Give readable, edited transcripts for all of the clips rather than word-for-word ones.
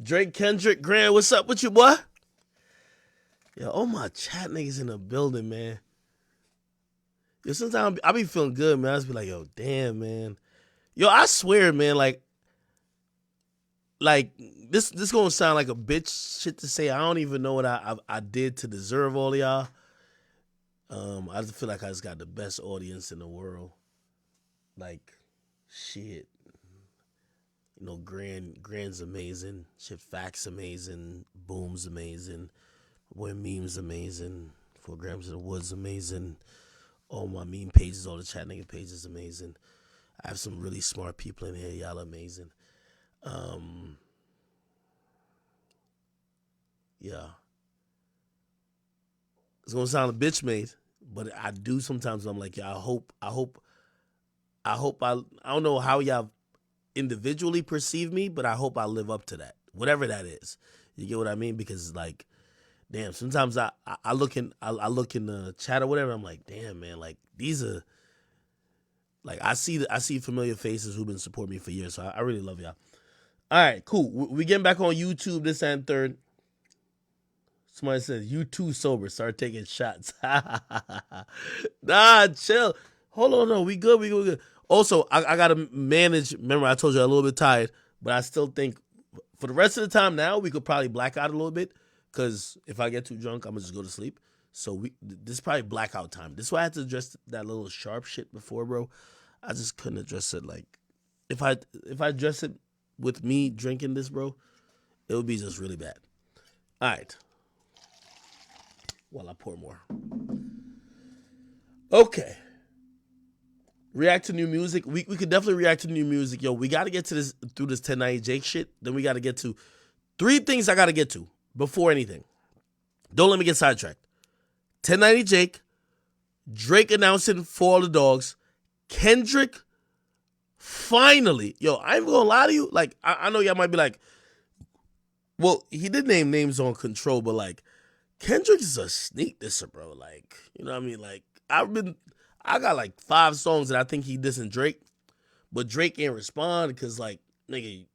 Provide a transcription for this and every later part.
Drake, Kendrick, Grant, what's up with you, boy? Yo, all my chat niggas in the building, man. Yo, sometimes I be feeling good, man. I just be like, yo, damn, man. Yo, I swear, man, like this gonna sound like a bitch shit to say. I don't even know what I did to deserve all of y'all. I just feel like I just got the best audience in the world. Like, shit. You know, Grand's amazing. Shit, Facts amazing. Boom's amazing. Boy, Meme's amazing. 4 grams of the Woods amazing. All my meme pages, all the chat nigga pages amazing. I have some really smart people in here. Y'all amazing. Um, yeah. It's gonna sound a bitch made, but I do sometimes. I'm like, yeah, I don't know how y'all individually perceive me, but I hope I live up to that, whatever that is. You get what I mean? Because like, damn, sometimes I look in the chat or whatever. I'm like, damn, man, like these are like I see familiar faces who've been supporting me for years. So I really love y'all. All right, cool. We getting back on YouTube this and third. Somebody says you too sober. Start taking shots. Nah, chill. Hold on, no, we good. We good. Also, I gotta manage. Remember, I told you I'm a little bit tired, but I still think for the rest of the time now we could probably black out a little bit because if I get too drunk, I'm gonna just go to sleep. So this is probably blackout time. This is why I had to address that little sharp shit before, bro. I just couldn't address it like if I address it with me drinking this, bro, it would be just really bad. All right, while I pour more. Okay. React to new music. We could definitely react to new music. Yo, we got to get to this through this 1090 Jake shit. Then we got to get to three things I got to get to before anything. Don't let me get sidetracked. 1090 Jake, Drake announcing For All the Dogs, Kendrick finally. Yo, I ain't gonna lie to you. Like, I know y'all might be like, well, he did name names on Control, but like, Kendrick is a sneak disser, bro. Like, you know what I mean? Like, I got like 5 songs that I think he dissing Drake, but Drake ain't respond because like, nigga,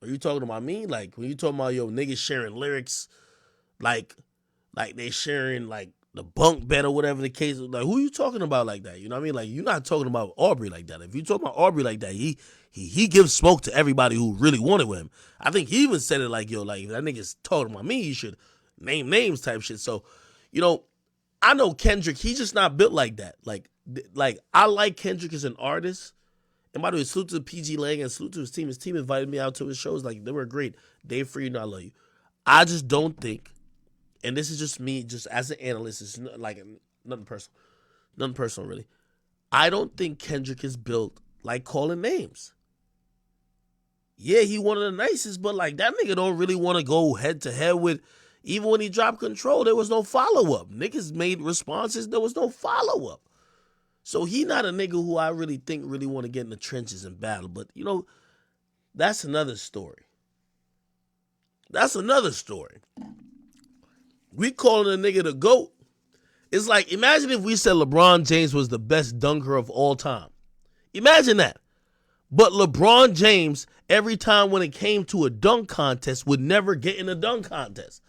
are you talking about me? Like, when you talking about yo niggas sharing lyrics, like, they sharing like the bunk bed or whatever the case. Like, who you talking about like that? You know what I mean? Like, you're not talking about Aubrey like that. If you talking about Aubrey like that, he gives smoke to everybody who really wanted with him. I think he even said it like, yo, like if that nigga's talking about me, you should name names type shit. So, you know, I know Kendrick, he's just not built like that. Like I like Kendrick as an artist. And by the way, salute to PG Lang and salute to his team. His team invited me out to his shows. Like, they were great. Dave Frieden, I love you. I just don't think, and this is just me, just as an analyst, it's not, like nothing personal. Nothing personal, really. I don't think Kendrick is built like calling names. Yeah, he one of the nicest, but like that nigga don't really want to go head to head with. Even when he dropped Control, there was no follow up. Niggas made responses, there was no follow up. So he not a nigga who I really think really want to get in the trenches and battle. But you know, that's another story. That's another story. We calling a nigga the GOAT. It's like, imagine if we said LeBron James was the best dunker of all time. Imagine that. But LeBron James, every time when it came to a dunk contest, would never get in a dunk contest.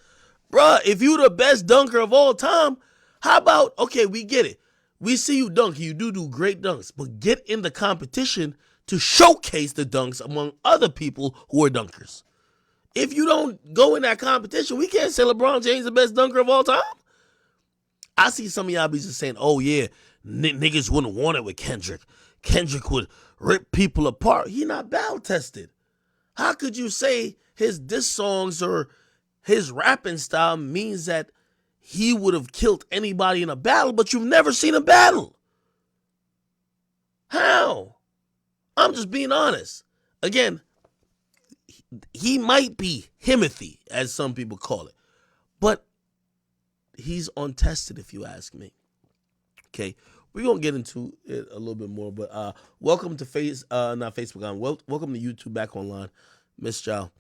Bruh, if you the best dunker of all time, how about, okay, we get it. We see you dunk. You do great dunks. But get in the competition to showcase the dunks among other people who are dunkers. If you don't go in that competition, we can't say LeBron James the best dunker of all time. I see some of y'all be just saying, oh yeah, niggas wouldn't want it with Kendrick. Kendrick would rip people apart. He not battle tested. How could you say his diss songs or his rapping style means that he would have killed anybody in a battle, but you've never seen a battle? How? I'm just being honest. Again, he might be Himothy, as some people call it, but he's untested, if you ask me. Okay, we're gonna get into it a little bit more, but welcome to not Facebook on. Welcome to YouTube back online, Miss Chow.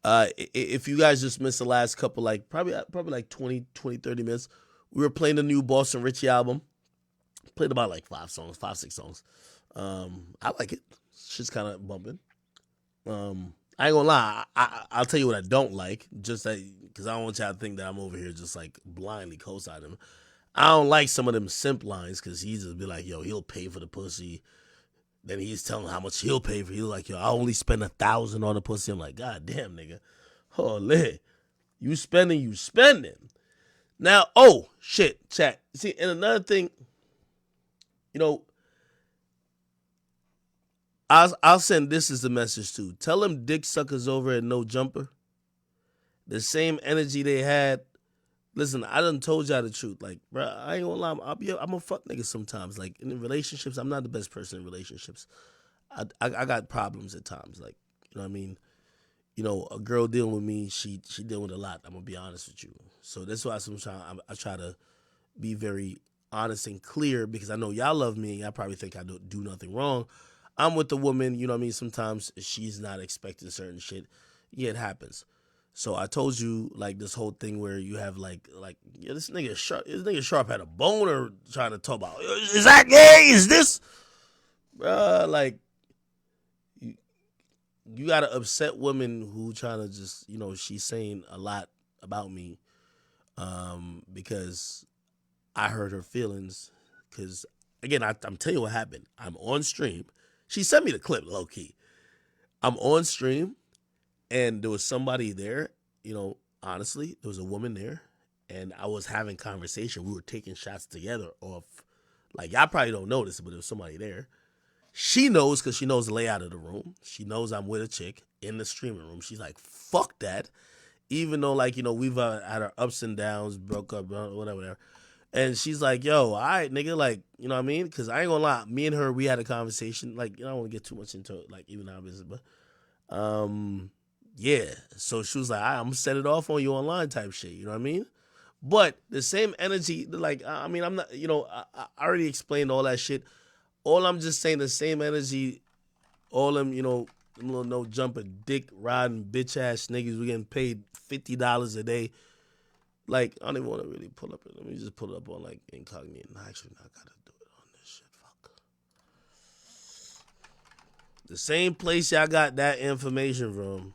If you guys just missed the last couple, like probably like 20, 30 minutes, we were playing the new Boston Richie album. Played about like 5, 6 songs. I like it. Shit's kind of bumping. I ain't gonna lie. I'll tell you what I don't like, just that because I don't want y'all to think that I'm over here just like blindly co-signing him. I don't like some of them simp lines because he just be like, yo, he'll pay for the pussy. Then he's telling how much he'll pay for. He's like, yo, I only spend 1,000 on the pussy. I'm like, God damn, nigga. Holy, you spending, you spending. Now, oh shit, chat. See, and another thing, you know, I'll send this as a message too. Tell them dick suckers over at No Jumper. The same energy they had. Listen, I done told y'all the truth. Like, bro, I ain't gonna lie. I'm a fuck nigga sometimes. Like in relationships, I'm not the best person in relationships. I got problems at times. Like, you know what I mean? You know, a girl dealing with me, she dealing with a lot. I'm gonna be honest with you. So that's why sometimes I try to be very honest and clear because I know y'all love me and y'all probably think I do nothing wrong. I'm with the woman, you know what I mean? Sometimes she's not expecting certain shit. Yeah, it happens. So I told you like this whole thing where you have like yeah, this nigga Sharp had a boner trying to talk about is that gay? Is this bruh, like you got to upset women who trying to just, you know, she's saying a lot about me because I hurt her feelings. Because, again, I'm telling you what happened. I'm on stream. She sent me the clip, low key. I'm on stream, and there was somebody there, you know, honestly, there was a woman there, and I was having conversation. We were taking shots together off, like, y'all probably don't know this, but there was somebody there. She knows because she knows the layout of the room. She knows I'm with a chick in the streaming room. She's like, fuck that. Even though, like, you know, we've had our ups and downs, broke up, whatever. And she's like, yo, all right, nigga, like, you know what I mean? Because I ain't gonna lie, me and her, we had a conversation. Like, you know, I don't want to get too much into it, like, even our business, but, yeah. So she was like, I'm gonna set it off on you online type shit, you know what I mean? But the same energy, like, I mean, I'm not, you know, I already explained all that shit. All I'm just saying, the same energy, all them, you know, them little no jumper, dick riding, bitch ass niggas, we getting paid $50 a day. Like, I don't even want to really pull up it. Let me just pull it up on like incognito. No, actually, I gotta do it on this shit. Fuck. The same place y'all got that information from.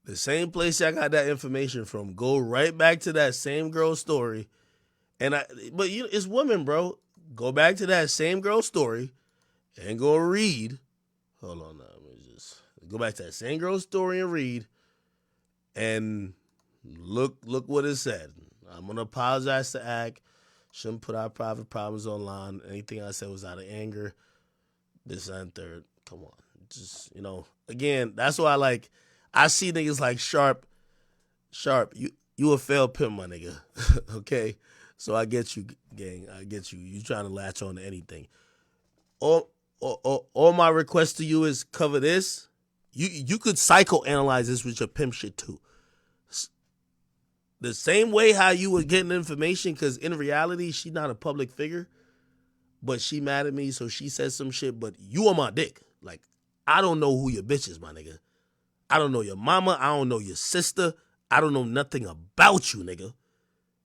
The same place y'all got that information from. Go right back to that same girl's story. But you, it's women, bro. Go back to that same girl's story and go read. Hold on now. Let me just go back to that same girl's story and read. And look what it said. I'm gonna apologize to Ak. Shouldn't put our private problems online. Anything I said was out of anger. This and third. Come on. Just, you know, again, that's why I see niggas like Sharp, you a failed pimp, my nigga. Okay? So I get you, gang. I get you. You trying to latch on to anything. All my request to you is cover this. You could psychoanalyze this with your pimp shit too. The same way how you were getting information, because in reality, she's not a public figure, but she mad at me, so she says some shit, but you on my dick. Like, I don't know who your bitch is, my nigga. I don't know your mama. I don't know your sister. I don't know nothing about you, nigga.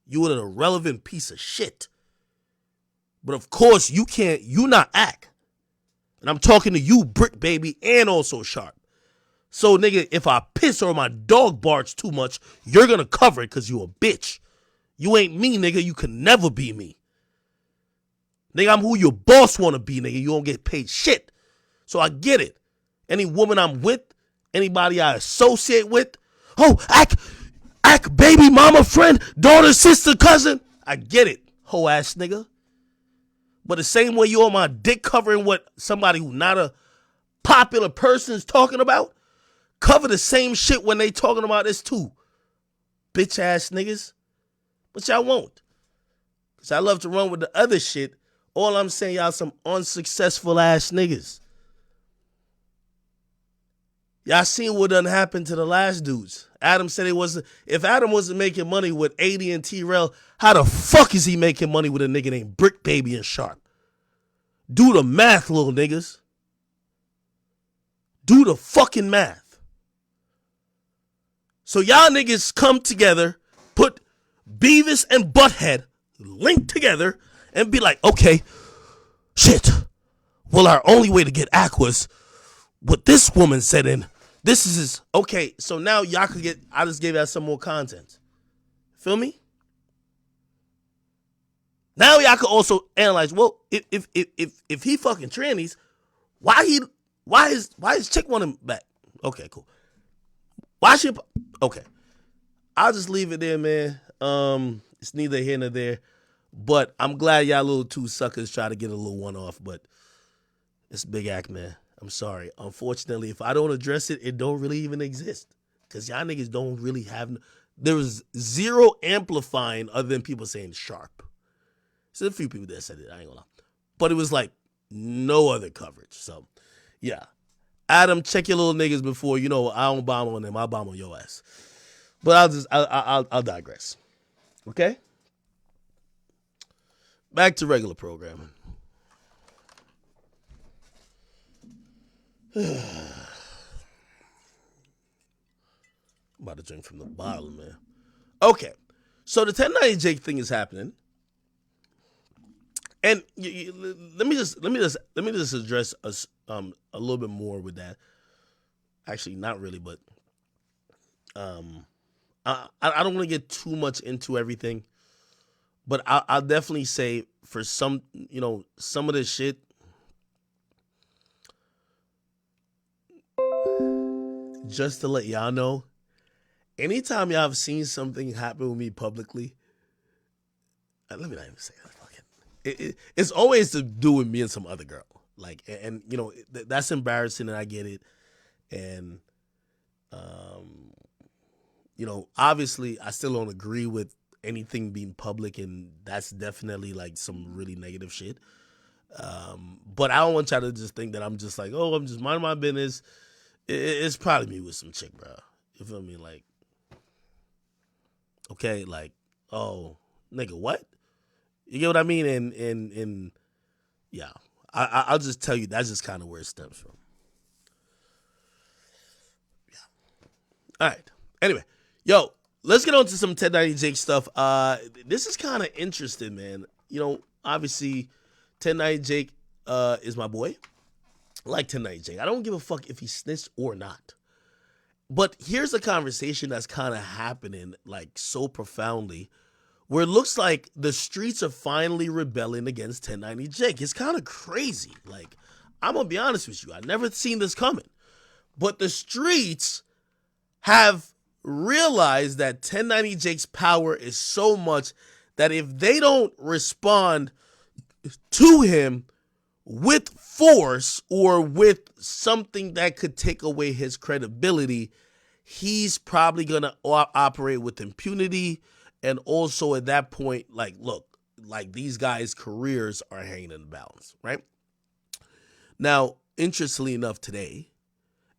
You an irrelevant piece of shit. But of course, you not Act. And I'm talking to you, Brick Baby, and also Sharp. So, nigga, if I piss or my dog barks too much, you're gonna cover it because you a bitch. You ain't me, nigga. You can never be me. Nigga, I'm who your boss wanna be, nigga. You don't get paid shit. So I get it. Any woman I'm with, anybody I associate with, oh, act baby, mama, friend, daughter, sister, cousin. I get it, hoe ass nigga. But the same way you on my dick covering what somebody who not a popular person is talking about, cover the same shit when they talking about this too. Bitch ass niggas. But y'all won't. Because I love to run with the other shit. All I'm saying, y'all some unsuccessful ass niggas. Y'all seen what done happened to the last dudes. Adam said if Adam wasn't making money with 80 and T-Rail, how the fuck is he making money with a nigga named Brick Baby and Sharp? Do the math, little niggas. Do the fucking math. So y'all niggas come together, put Beavis and Butthead link together and be like, okay, shit. Well, our only way to get Ak was what this woman said, and this is his. Okay, so now y'all could get. I just gave y'all some more content. Feel me? Now y'all could also analyze. Well, if he fucking trannies, why his chick want him back? Okay, cool. Why she? Okay, I'll just leave it there, man. It's neither here nor there. But I'm glad y'all little two suckers try to get a little one off. But it's Big Act, man. I'm sorry. Unfortunately, if I don't address it, it don't really even exist. Because y'all niggas don't really have... There was zero amplifying other than people saying sharp. There's a few people that said it. I ain't gonna lie. But it was like no other coverage. So, yeah. Adam, check your little niggas before, I don't bomb on them. I'll bomb on your ass. But I'll digress. Okay? Back to regular programming. I'm about to drink from the bottle, man. Okay, so the 1090 Jake thing is happening, and let me just address us a little bit more with that. Actually, not really, but I don't want to get too much into everything, but I'll definitely say for some of this shit. Just to let y'all know, anytime y'all have seen something happen with me publicly, let me not even say that. Fucking, it's always to do with me and some other girl. Like, and that's embarrassing, and I get it. And, obviously, I still don't agree with anything being public, and that's definitely like some really negative shit. But I don't want y'all to just think that I'm just like, oh, I'm just minding my business. It's probably me with some chick, bro. You feel me? Like, okay, like, oh, nigga, what? You get what I mean? And yeah, I'll just tell you that's just kind of where it stems from. Yeah. All right. Anyway, yo, let's get on to some 1090 Jake stuff. This is kind of interesting, man. Obviously, 1090 Jake is my boy. I like 1090 Jake. I don't give a fuck if he snitched or not. But here's a conversation that's kind of happening like so profoundly where it looks like the streets are finally rebelling against 1090 Jake. It's kind of crazy. Like, I'm going to be honest with you. I never seen this coming. But the streets have realized that 1090 Jake's power is so much that if they don't respond to him with force or with something that could take away his credibility, he's probably going to operate with impunity. And also at that point, like, look, like these guys' careers are hanging in the balance, right? Now, interestingly enough today,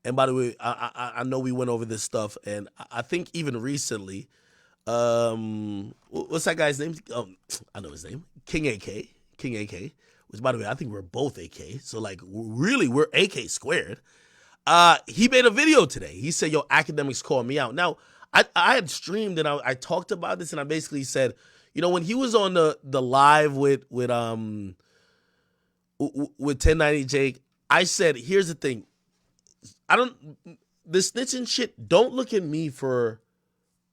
and by the way, I know we went over this stuff, and I think even recently, what's that guy's name? I know his name. King AK. Which, by the way, I think we're both AK. So, like, really, we're AK squared. He made a video today. He said, yo, Akademiks called me out. Now, I had streamed and I talked about this, and I basically said, when he was on the live with 1090 Jake, I said, here's the thing. The snitching shit, don't look at me for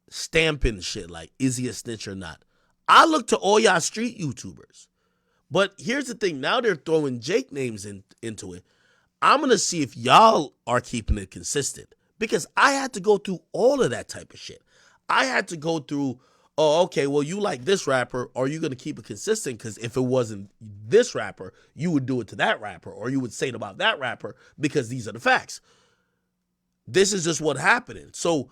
stamping shit like, is he a snitch or not? I look to all y'all street YouTubers. But here's the thing. Now they're throwing Jake names into it. I'm going to see if y'all are keeping it consistent. Because I had to go through all of that type of shit. I had to go through, oh, okay, well, you like this rapper. Are you going to keep it consistent? Because if it wasn't this rapper, you would do it to that rapper. Or you would say it about that rapper because these are the facts. This is just what happened. So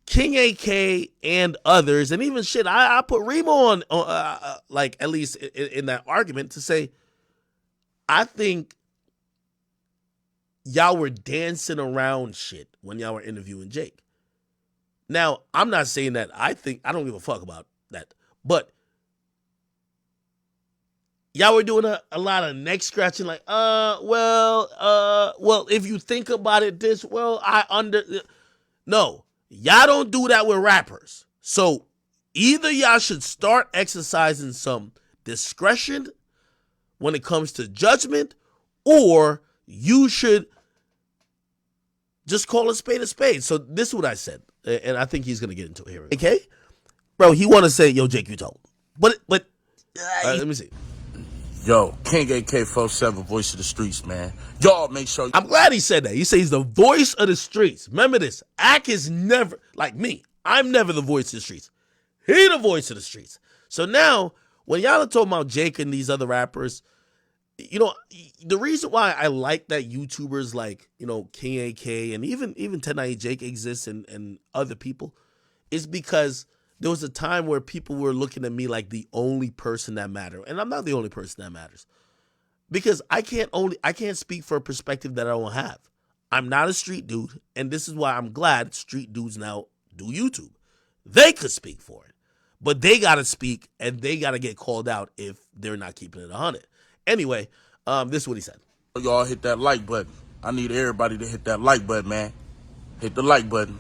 King AK and others, and even shit, I put Remo on, like, at least in that argument to say, I think y'all were dancing around shit when y'all were interviewing Jake. Now, I'm not saying that I don't give a fuck about that, but y'all were doing a lot of neck scratching, like, well, if you think about it this, no. Y'all don't do that with rappers. So Either y'all should start exercising some discretion when it comes to judgment, or you should just call a spade a spade. So this is what I said, and I think he's gonna get into it here. Okay, bro, he want to say, "Yo, Jake, you told," but let me see. Yo, King AK-47, voice of the streets, man. Y'all make sure. I'm glad he said that. He says he's the voice of the streets. Remember this. Ak is never, like me, I'm never the voice of the streets. He the voice of the streets. So now, when y'all are talking about Jake and these other rappers, you know, the reason why I like that YouTubers like, you know, King AK and even 1090 Jake exists and other people is because there was a time where people were looking at me like the only person that mattered. And I'm not the only person that matters. Because I can't speak for a perspective that I don't have. I'm not a street dude, and this is why I'm glad street dudes now do YouTube. They could speak for it. But they gotta speak and they gotta get called out if they're not keeping it 100. Anyway, this is what he said. Y'all hit that like button. I need everybody to hit that like button, man. Hit the like button.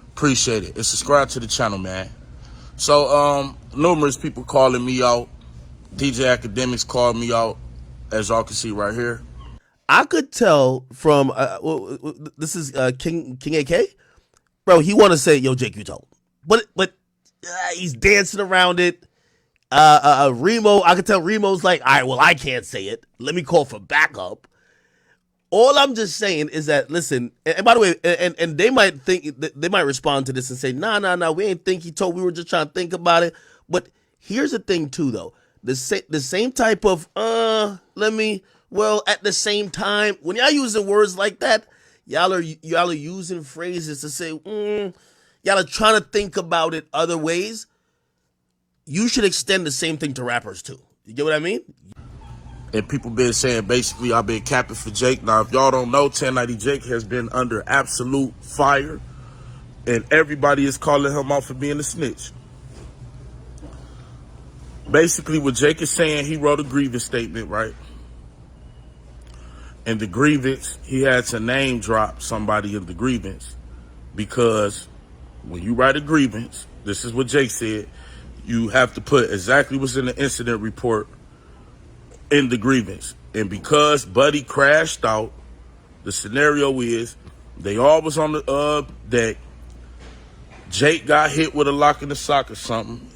Appreciate it. And subscribe to the channel, man. So, numerous people calling me out. DJ Akademiks called me out, as y'all can see right here. I could tell from, this is King AK. Bro, he want to say, "Yo, Jake, you told." But he's dancing around it. Remo, I could tell Remo's like, "All right, well, I can't say it. Let me call for backup." All I'm just saying is that, listen, and by the way, and they might think, they might respond to this and say, nah, we ain't think he told, we were just trying to think about it. But here's the thing too, though. The same type of, at the same time, when y'all using words like that, y'all are using phrases to say, y'all are trying to think about it other ways. You should extend the same thing to rappers too. You get what I mean? And people been saying, basically, I've been capping for Jake. Now, if y'all don't know, 1090 Jake has been under absolute fire. And everybody is calling him out for being a snitch. Basically, what Jake is saying, he wrote a grievance statement, right? And the grievance, he had to name drop somebody in the grievance. Because when you write a grievance, this is what Jake said, you have to put exactly what's in the incident report in the grievance. And because Buddy crashed out, the scenario is they all was on the deck. Jake got hit with a lock in the sock or something.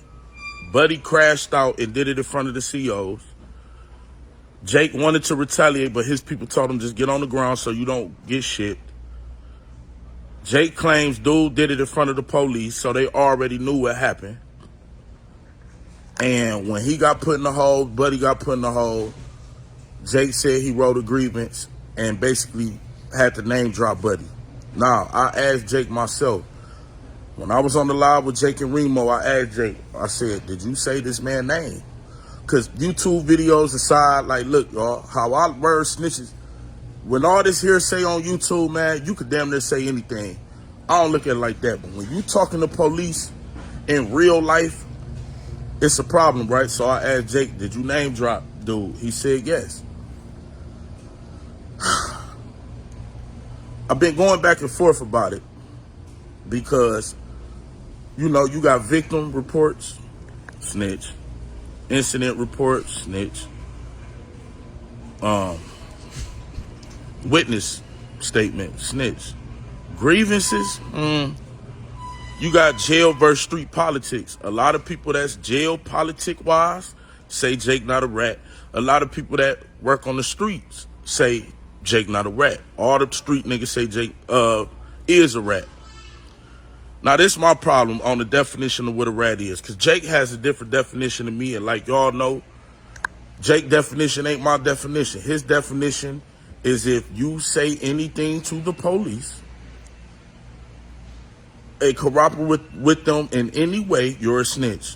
Buddy crashed out and did it in front of the COs. Jake wanted to retaliate, but his people told him just get on the ground so you don't get shit. Jake claims dude did it in front of the police, so they already knew what happened. And when he got put in the hole, Buddy got put in the hole, Jake said he wrote a grievance and basically had to name drop Buddy. Now, I asked Jake myself, when I was on the live with Jake and Remo, I asked Jake, I said, did you say this man's name? Because YouTube videos aside, like, look, y'all, how I word snitches, when all this hearsay on YouTube, man, you could damn near say anything. I don't look at it like that. But when you talking to police in real life, it's a problem, right? So I asked Jake, did you name drop dude? He said yes. I've been going back and forth about it because, you know, you got victim reports, snitch. Incident reports, snitch. Witness statement, snitch. Grievances, you got jail versus street politics. A lot of people that's jail politic wise say Jake not a rat. A lot of people that work on the streets say Jake not a rat. All the street niggas say Jake is a rat. Now, this is my problem on the definition of what a rat is, because Jake has a different definition than me, and like y'all know, Jake's definition ain't my definition. His definition is if you say anything to the police, cooperate with them in any way, you're a snitch.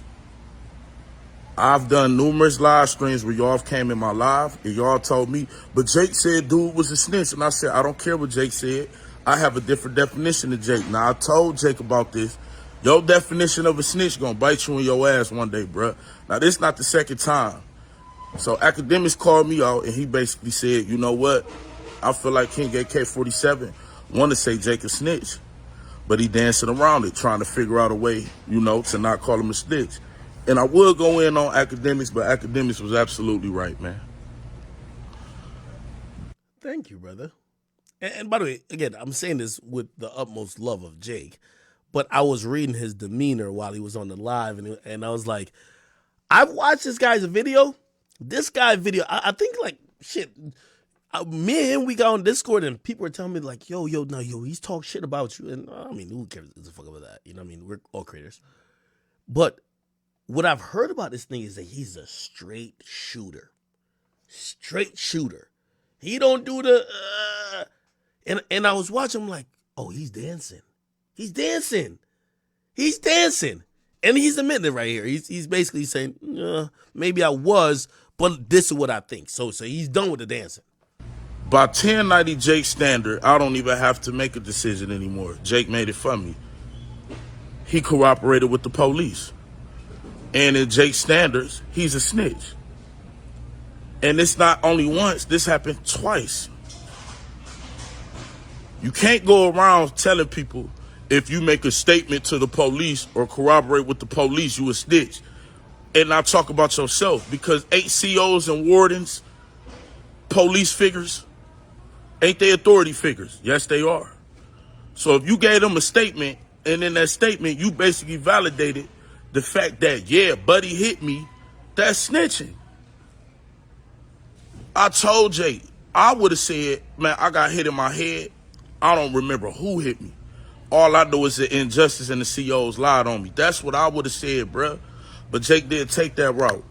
I've done numerous live streams where y'all came in my live and y'all told me, but Jake said dude was a snitch. And I said, I don't care what Jake said. I have a different definition of Jake. Now, I told Jake about this. Your definition of a snitch gonna bite you in your ass one day, bruh. Now, this is not the second time. So Akademiks called me out and he basically said, you know what? I feel like King AK-47 want to say Jake a snitch. but he dancing around it, trying to figure out a way, to not call him a snitch. And I would go in on Akademiks, but Akademiks was absolutely right, man. Thank you, brother. And by the way, again, I'm saying this with the utmost love of Jake, but I was reading his demeanor while he was on the live, and I was like, I've watched this guy's video. This guy video, I think like shit. Me and him, we got on Discord, and people were telling me like, yo, no, he's talk shit about you, and I mean, who cares a fuck about that? You know what I mean? We're all creators, but what I've heard about this thing is that he's a straight shooter. Straight shooter. He don't do the and I was watching him like, oh, he's dancing. He's dancing. He's dancing. And he's admitting it right here. He's basically saying, maybe I was, but this is what I think. So he's done with the dancing. By 1090 Jake's standard, I don't even have to make a decision anymore. Jake made it for me. He cooperated with the police. And in Jake's standards, he's a snitch. And it's not only once, this happened twice. You can't go around telling people if you make a statement to the police or corroborate with the police, you a snitch, and not talk about yourself. Because ain't COs and wardens police figures? Ain't they authority figures? Yes, they are. So if you gave them a statement, and in that statement, you basically validated the fact that, yeah, buddy hit me, that's snitching. I told Jay, I would have said, man, I got hit in my head. I don't remember who hit me. All I know is the injustice and the COs lied on me. That's what I would have said, bruh. But Jake didn't take that route.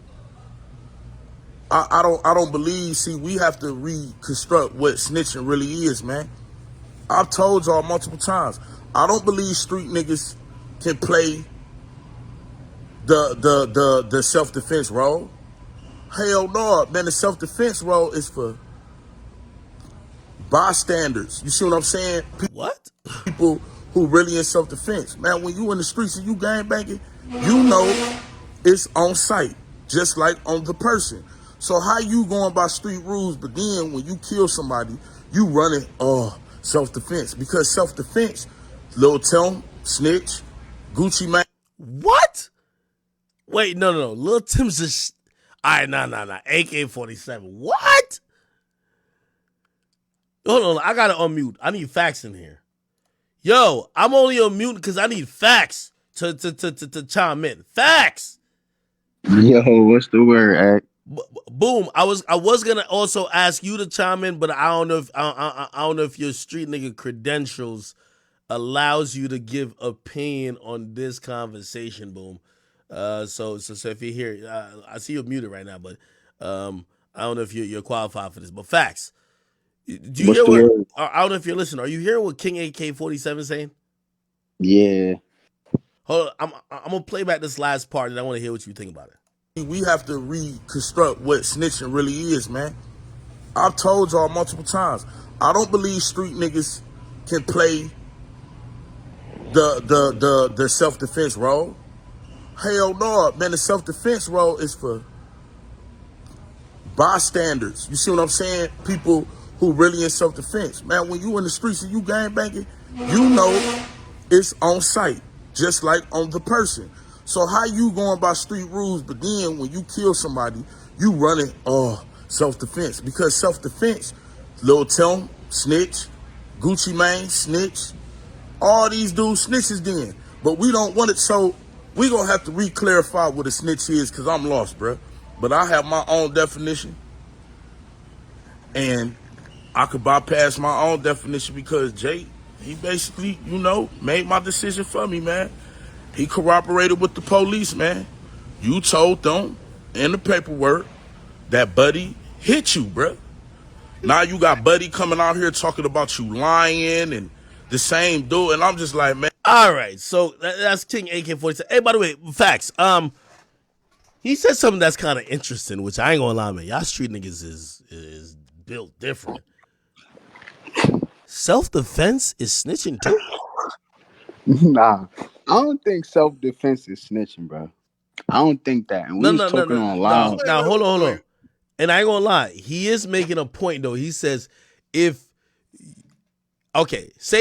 I don't believe, see, we have to reconstruct what snitching really is, man. I've told y'all multiple times. I don't believe street niggas can play the self-defense role. Hell no, man, the self-defense role is for bystanders. You see what I'm saying? What? People who really in self-defense. Man, when you in the streets and you gangbanging, you know it's on site, just like on the person. So how you going by street rules, but then when you kill somebody, you running self-defense. Because self-defense, Lil Tim, snitch, Gucci Mane. What? Wait, no. Lil Tim's just... All right, nah. AK-47. What? Hold on, I gotta unmute. I need facts in here. Yo, I'm only unmuting because I need facts to chime in. Facts. Yo, what's the word, Ak? Boom. I was gonna also ask you to chime in, but I don't know if I don't know if your street nigga credentials allows you to give opinion on this conversation. Boom. So if you're here, I see you're muted right now, but I don't know if you're qualified for this. But facts. Do you What's hear the what? word? I don't know if you're listening. Are you hearing what King AK-47 saying? Yeah. Hold on, I'm gonna play back this last part, and I want to hear what you think about it. We have to reconstruct what snitching really is, man. I've told y'all multiple times. I don't believe street niggas can play the self-defense role. Hell no, man. The self-defense role is for bystanders. You see what I'm saying? People who really in self-defense. Man, when you in the streets and you gangbanging, you know it's on site, just like on the person. So how you going by street rules, but then when you kill somebody, you running self-defense. Because self-defense, Lil Tim, snitch, Gucci Mane, snitch, all these dudes snitches then. But we don't want it, so we gonna have to re-clarify what a snitch is, because I'm lost, bro. But I have my own definition, and I could bypass my own definition because Jay, he basically, made my decision for me, man. He cooperated with the police, man. You told them in the paperwork that Buddy hit you, bro. Now you got Buddy coming out here talking about you lying and the same dude, and I'm just like, man. All right, so that's King AK-47. Hey, by the way, facts. He said something that's kind of interesting, which I ain't gonna lie, man. Y'all street niggas is built different. Self-defense is snitching too? Nah. I don't think self-defense is snitching, bro. I don't think that. And we was talking on live. Now, hold on. And I ain't gonna lie. He is making a point, though. He says, say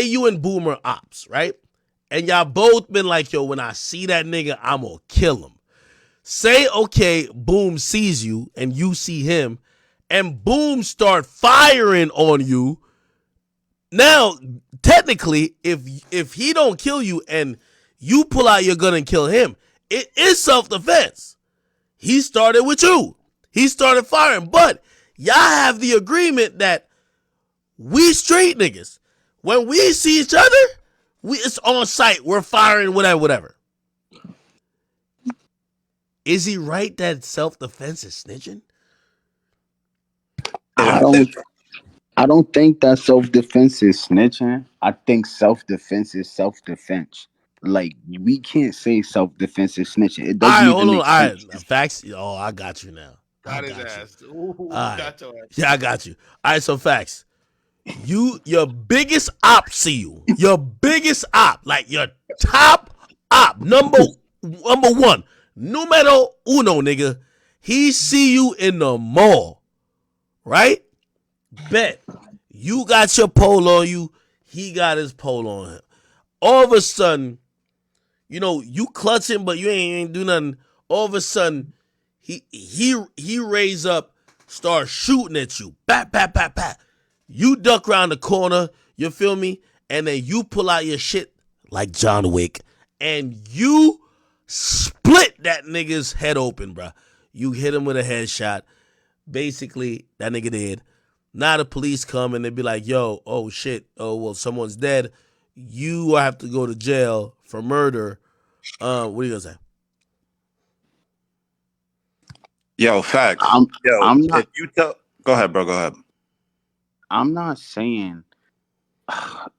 you and Boomer ops, right? and y'all both been like, yo, when I see that nigga, I'm gonna kill him. Say, okay, Boom sees you and you see him, and Boom start firing on you. Now, technically, if he don't kill you and you pull out your gun and kill him, it is self-defense. He started with you. He started firing, but y'all have the agreement that we street niggas. When we see each other, it's on sight. We're firing, whatever, whatever. Is he right that self-defense is snitching? I don't. I don't think that self defense is snitching. I think self defense is self defense. Like we can't say self defense is snitching. It All doesn't right, even hold on. All make right, sense. facts. Oh, I got you now. I Got his got you. ass. Ooh, All right. got your ass. Yeah, I got you. All right, so facts. Your biggest op see you. Your biggest op, like your top op, number one, numero uno, nigga. He see you in the mall, right? Bet. You got your pole on you. He got his pole on him. All of a sudden, you clutching, but you ain't do nothing. All of a sudden, he raise up, start shooting at you. Bat, bat, bat, bat. You duck around the corner, you feel me? And then you pull out your shit like John Wick, and you split that nigga's head open, bro. You hit him with a headshot. Basically, that nigga did. Now the police come and they be like, yo, oh shit, oh well, someone's dead. You have to go to jail for murder. What are you gonna say? Yo, facts. I'm Yo, I'm if not you tell, go ahead, bro. Go ahead. I'm not saying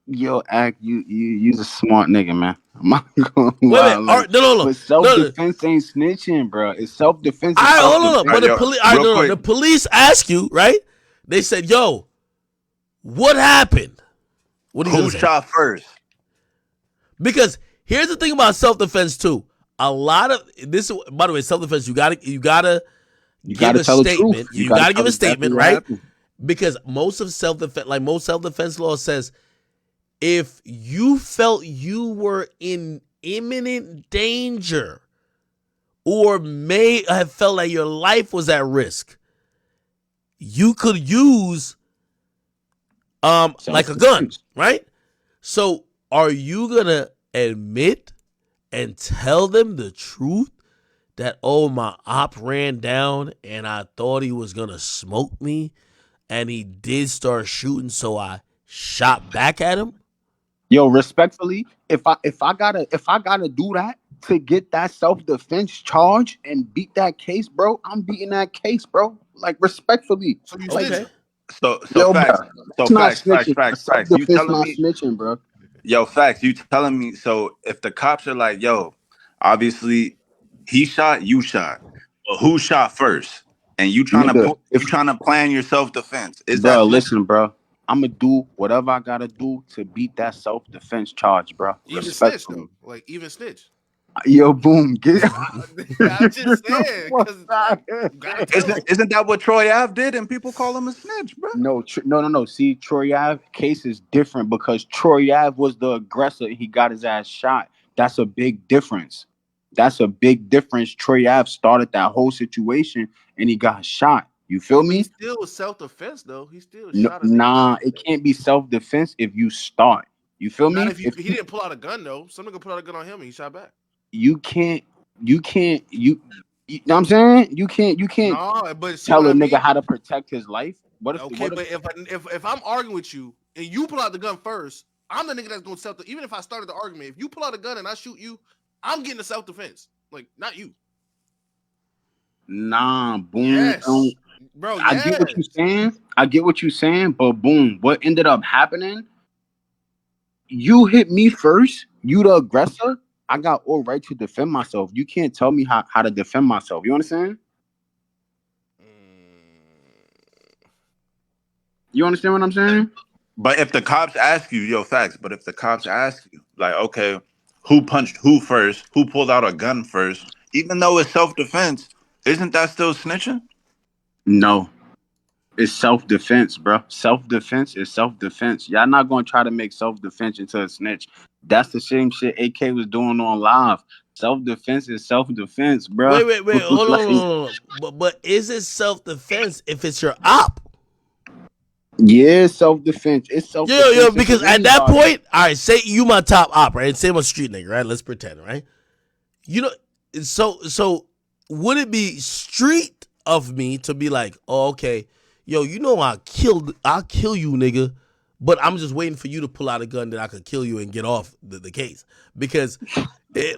yo act you's a smart nigga, man. I'm not gonna Wait, lie, wait. All like right, no. but self No. defense ain't snitching, bro. It's self defense is I self hold on. All But right, the defense. yo, police, real quick. the police ask you, right? They said, yo, what happened? What are you Who gonna say? shot first? Because here's the thing about self defense too. A lot of this, by the way, self defense. You gotta You give gotta a tell the truth. statement. You You gotta gotta give tell a exactly statement, what right? happened. Because most of self defense, like most self defense law says, if you felt you were in imminent danger or may have felt like your life was at risk, you could use Self like a gun, defense. right? So are you gonna admit and tell them the truth that, oh, my op ran down and I thought he was gonna smoke me and he did start shooting, so I shot back at him? Yo, respectfully, if I gotta do that to get that self defense charge and beat that case, bro, I'm beating that case, bro. Like respectfully, So you like Okay. snitching? So yo, bro, facts. So it's not facts. snitching. Self Facts. You defense telling not me? snitching, bro. Yo, facts. You telling me? So if the cops are like, yo, obviously he shot, you shot, but who shot first? And Nigga, if you trying to plan your self defense? Is that bro, snitching? listen, bro, I'm gonna do whatever I gotta do to beat that self defense charge, bro. Even snitch Respectfully, though. Like even snitch. yo, boom, get I'm just the saying fuck because out like of you gotta tell here. them. Isn't that what Troy Ave did? And people call him a snitch, bro. No, no. See, Troy Ave case is different because Troy Ave was the aggressor. He got his ass shot. That's a big difference. That's a big difference. Troy Ave started that whole situation and he got shot. You feel I mean, me? still was self defense though. He still No, shot a nigga. nah, it can't be self defense if you start. You feel Not me? if you. If He you, didn't pull out a gun though. Some nigga pulled out a gun on him and he shot back. you can't, you know what I'm saying? You can't No, but see tell what a I nigga mean. how to protect his life. Okay, but if I'm arguing with you and you pull out the gun first, I'm the nigga that's gonna self. Even if I started the argument, if you pull out a gun and I shoot you, I'm getting a self defense. Like not you. Nah, boom. Yes, bro. I get what Yes. you're saying. I get what you're saying, but boom, what ended up happening? You hit me first. You the aggressor. I got all right to defend myself. You can't tell me how to defend myself. You understand? You understand what I'm saying? But if the cops ask you, yo, facts. But if the cops ask you, like, okay, who punched who first? Who pulled out a gun first? Even though it's self defense, isn't that still snitching? No. It's self defense, bro. Self defense is self defense. Y'all not gonna try to make self defense into a snitch. That's the same shit AK was doing on live. Self-defense is self-defense, bruh. Wait. Hold on, Like, hold on. But is it self-defense if it's your op? yeah, self-defense. It's Yo, self-defense if because it's at that anybody. point, all right, say you my top op, right? Say I'm a street nigga, right? Let's pretend, right? You know, so would it be street of me to be like, oh, okay, yo, you know I'll kill you, nigga, but I'm just waiting for you to pull out a gun that I could kill you and get off the case. Because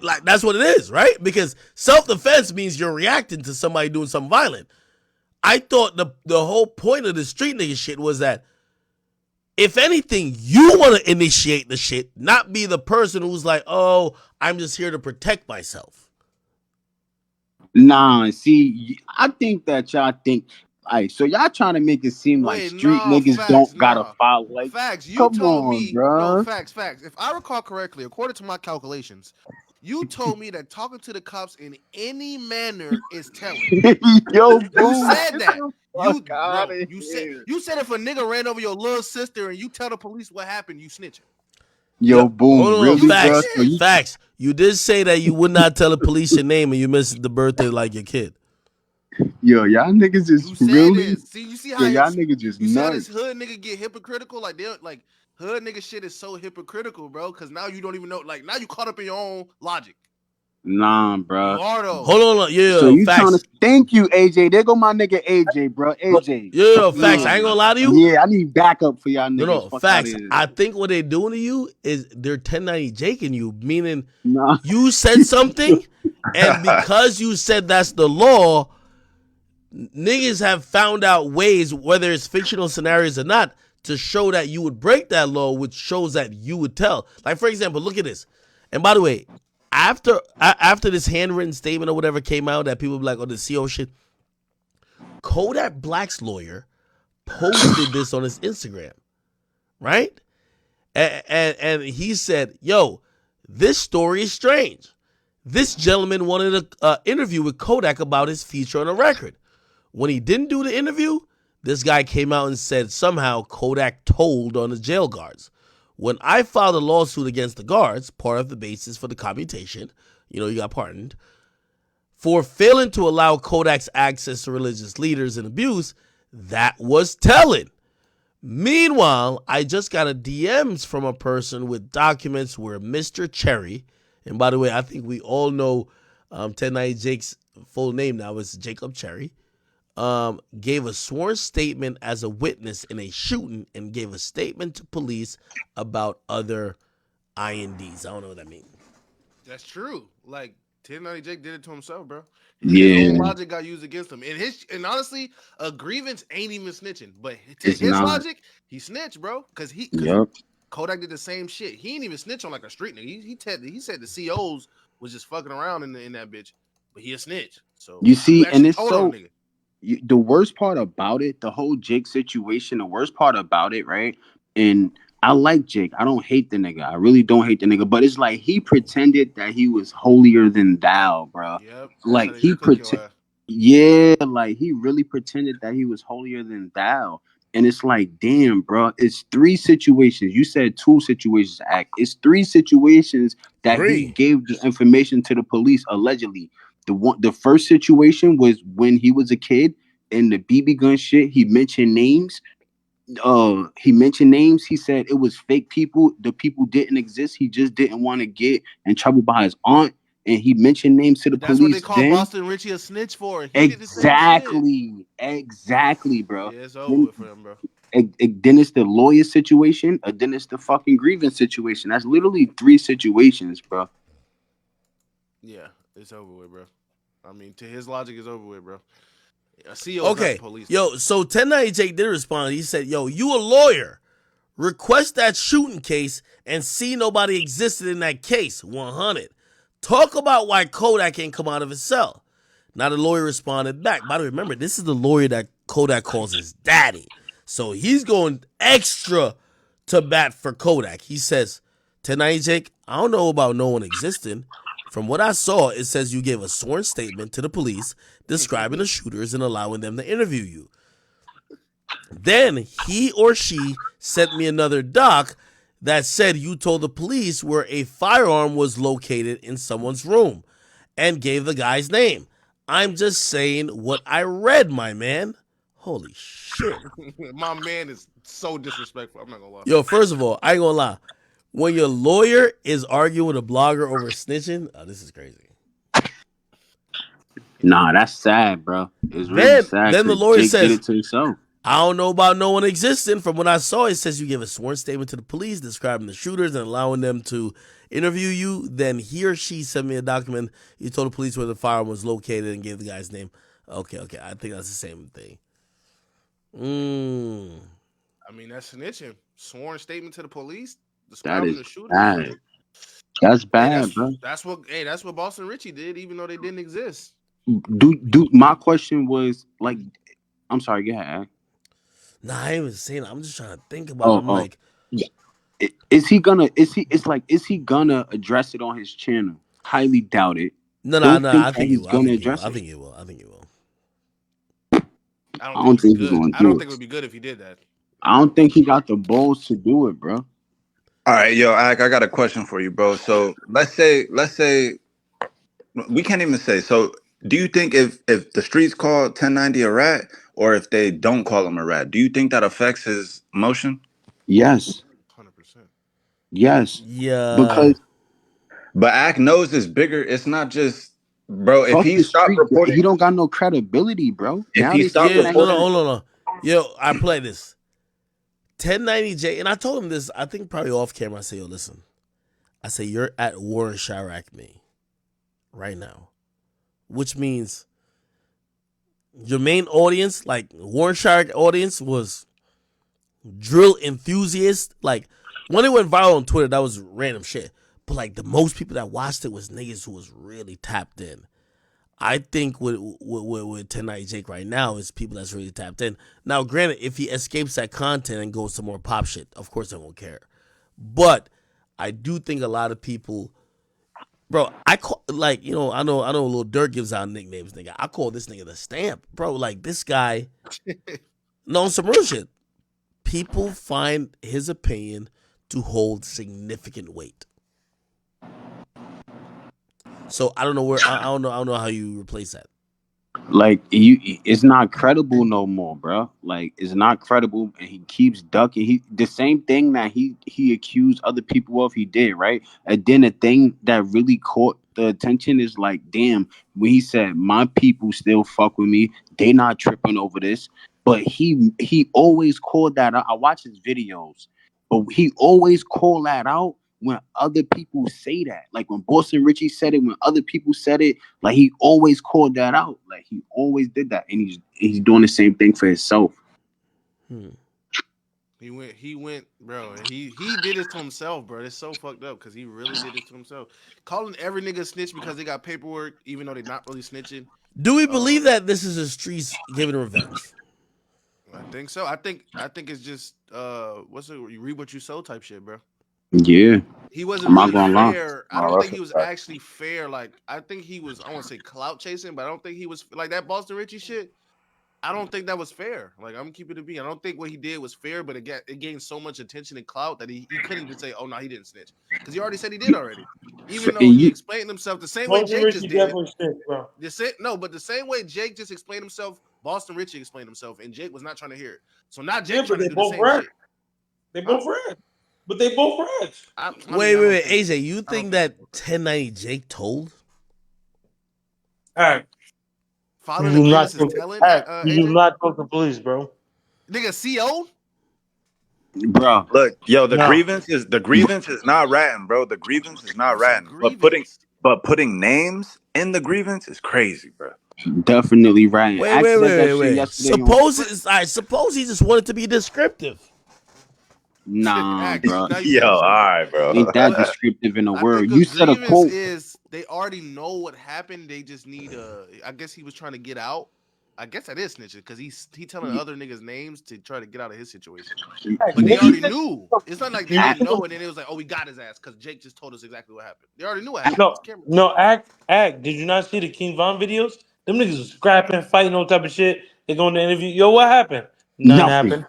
like that's what it is, right? Because self-defense means you're reacting to somebody doing something violent. I thought the whole point of the street nigga shit was that if anything, you want to initiate the shit, not be the person who's like, oh, I'm just here to protect myself. Nah, see, I think that y'all think. Alright, so y'all trying to make it seem like Wait, street nah, niggas facts, don't gotta nah. follow. Like, Facts. You come told on, me, no, bruh. facts. If I recall correctly, according to my calculations, you told me that talking to the cops in any manner is telling. Yo, You boom, said get that. the You, fuck out bro, of you here. said if a nigga ran over your little sister and you tell the police what happened, you snitching. Yo, Yo, boom, hold on, really, You said bruh? facts, So this. you, facts. You did say that you would not tell the police your name and you missed the birthday like your kid. yo, y'all niggas is You said really, this. See, you see yo, how y'all it's, niggas just you see how this nuts. hood nigga get hypocritical? Like they like hood nigga shit is so hypocritical, bro. Cause now you don't even know. Like now you caught up in your own logic. Nah, You bruh. are though. Hold on, So yeah, you trying to facts. thank you, AJ. There go my nigga AJ, bro. AJ. Yeah, facts. I ain't Yeah. gonna lie to you. Yeah, I need backup for y'all niggas. No, Fuck out of facts. here. I think what they're doing to you is they're 1090 jaking you, meaning Nah. you said something, and because you said that's the law, niggas have found out ways, whether it's fictional scenarios or not, to show that you would break that law, which shows that you would tell. Like, for example, look at this. And by the way, after this handwritten statement or whatever came out that people be like, oh, the CO shit, Kodak Black's lawyer posted this on his Instagram, right? And he said, yo, this story is strange. This gentleman wanted an interview with Kodak about his feature on a record. When he didn't do the interview, this guy came out and said somehow Kodak told on the jail guards. When I filed a lawsuit against the guards, part of the basis for the commutation, you got pardoned, for failing to allow Kodak's access to religious leaders and abuse, that was telling. Meanwhile, I just got a DMs from a person with documents where Mr. Cherry, and by the way, I think we all know 1090 Jake's full name now is Jacob Cherry, gave a sworn statement as a witness in a shooting and gave a statement to police about other INDs. I don't know what that means. That's true. Like 1090 Jake did it to himself, bro. His own Yeah, logic got used against him. And honestly, a grievance ain't even snitching. But to it's his not. logic, he snitched, bro. Cause Yup. Kodak did the same shit. He ain't even snitch on like a street nigga. He said the COs was just fucking around in that bitch. But he a snitch. So You you see, and actually it's told on a so nigga. the worst part about it, the whole Jake situation, the worst part about it, right? And I like Jake. I don't hate the nigga. I really don't hate the nigga. But it's like he pretended that he was holier than thou, bro. Yep. That's how Like they he gonna cook your pretend. ass. Yeah, like he really pretended that he was holier than thou. And it's like, damn, bro, it's three situations. You said two situations to act. It's three situations that he Three. gave the information to the police allegedly. The first situation was when he was a kid and the BB gun shit. He mentioned names. He said it was fake people. The people didn't exist. He just didn't want to get in trouble by his aunt. And he mentioned names to the But that's what they police. call Then Boston Richie a snitch for. He did the same shit. exactly, bro. Yeah, it's over Then, with for him, bro. then it's the lawyer situation, and then it's the fucking grievance situation. That's literally three situations, bro. Yeah, it's over with, bro. I mean, to his logic, it's over with, bro. A CEO is not the Okay, police. yo, so 1090 Jake did respond. He said, yo, you a lawyer. Request that shooting case and see nobody existed in that case. 100. Talk about why Kodak can't come out of his cell. Now the lawyer responded back. By the way, remember, this is the lawyer that Kodak calls his daddy. So he's going extra to bat for Kodak. He says, 1090 Jake, I don't know about no one existing. From what I saw, it says you gave a sworn statement to the police describing the shooters and allowing them to interview you. Then he or she sent me another doc that said you told the police where a firearm was located in someone's room and gave the guy's name. I'm just saying what I read, my man. Holy shit. My man is so disrespectful. I'm not gonna lie. Yo, first of all, I ain't gonna lie. When your lawyer is arguing with a blogger over snitching, oh, this is crazy. Nah, that's sad, bro. It's really Then, sad then the because lawyer Jake did says, it to himself. I don't know about no one existing. From what I saw, it says you give a sworn statement to the police describing the shooters and allowing them to interview you. Then he or she sent me a document. You told the police where the firearm was located and gave the guy's name. Okay. I think that's the same thing. I mean, that's snitching. Sworn statement to the police That describing is the shooters. bad. That's Hey, bad, bro. that's what Boston Richie did, even though they didn't exist. Do my question was like, I'm sorry, go ahead. Nah, I ain't even saying it. I'm just trying to think about it. Oh, I'm oh, like, yeah. Is he gonna? Is he? It's like, is he gonna address it on his channel? Highly doubt it. Don't no. think I that think he he's will. I gonna think he will. address I it. think he will. I think he will. I don't I think don't it'd be think he's good. gonna I don't do think it it. would be good if he did that. I don't think he got the balls to do it, bro. All right, yo, Ak, I got a question for you, bro. So let's say we can't even say. So do you think if the streets call 1090 a rat, or if they don't call him a rat, do you think that affects his motion? Yes, 100%. yes, Yeah. because But Ak knows it's bigger. It's not just, bro. If fuck he the stopped street. He reporting, don't got no credibility, bro. if Now he they stopped saying Yeah. that he No. reporting, got. Hold on. Yo, I play this. 1090J, and I told him this, I think probably off camera. I say, yo, listen. I say, you're at Warren Chirac me right now, which means your main audience, like Warren Chirac audience, was drill enthusiasts. Like, when it went viral on Twitter, that was random shit. But, like, the most people that watched it was niggas who was really tapped in. I think with 1090 Jake right now is people that's really tapped in. Now, granted, if he escapes that content and goes to more pop shit, of course I won't care. But I do think a lot of people, bro. I call like I know. Lil Durk gives out nicknames, nigga. I call this nigga the Stamp, bro. Like this guy, no, on some real shit. People find his opinion to hold significant weight. So I don't know where I don't know how you replace that. Like it's not credible no more, bro. Like it's not credible, and he keeps ducking. He the same thing that he accused other people of, he did, right? And then the thing that really caught the attention is like, damn, when he said my people still fuck with me, they not tripping over this. But he always called that out. I watch his videos, but he always called that out when other people say that. Like when Boston Richie said it, when other people said it, like he always called that out. Like he always did that, and he's doing the same thing for himself. Hmm. He went, bro. He did this to himself, bro. It's so fucked up because he really did this to himself. Calling every nigga snitch because they got paperwork, even though they not really snitching. Do we believe that this is the streets giving revenge? I think so. I think it's just what's it? You read what you sow type shit, bro. Yeah, He wasn't I'm not really gonna lie. fair. I no, don't that's think a he was fact. actually fair. Like I think he was. I want to say clout chasing, but I don't think he was like that Boston Richie shit. I don't think that was fair. Like I'm keeping it being. I don't think what he did was fair, but it gained so much attention and clout that he couldn't just say, "Oh no, he didn't snitch," because he already said he did already. Even though And he you, explained himself the same way Boston Jake just Richie did. definitely stinks, bro. No, but the same way Jake just explained himself, Boston Richie explained himself, and Jake was not trying to hear it. So now Yeah, Jake but trying to they do the both same rats. shit. They Huh? both rats. But they both rats. I mean, I don't think. AJ, you I don't think think that 1090 Jake told? All right. filing the grievance is telling You do AJ not talk to police, bro. nigga CO. bro, Look, yo, No. the grievance is not ratting, bro. The grievance is not You said ratting. grievance. But putting names in the grievance is crazy, bro. definitely right. Axe said that shit Wait. yesterday on. But Suppose he just wanted to be descriptive. Nah, bro, now you Yo, saying all shit. right, bro. ain't that But descriptive in a I think word? a You said a grievance quote. is they already know what happened. They just need a. I guess he was trying to get out. I guess that is snitching because he telling other niggas names to try to get out of his situation. Act, But they nigga, you already think- knew. It's not like they nigga, didn't know, and then it was like, oh, we got his ass because Jake just told us exactly what happened. They already knew what happened. No, It's camera. no, act. Did you not see the King Von videos? Them niggas was scrapping, fighting, all type of shit. They going to interview. Yo, what happened? None Nothing. happened.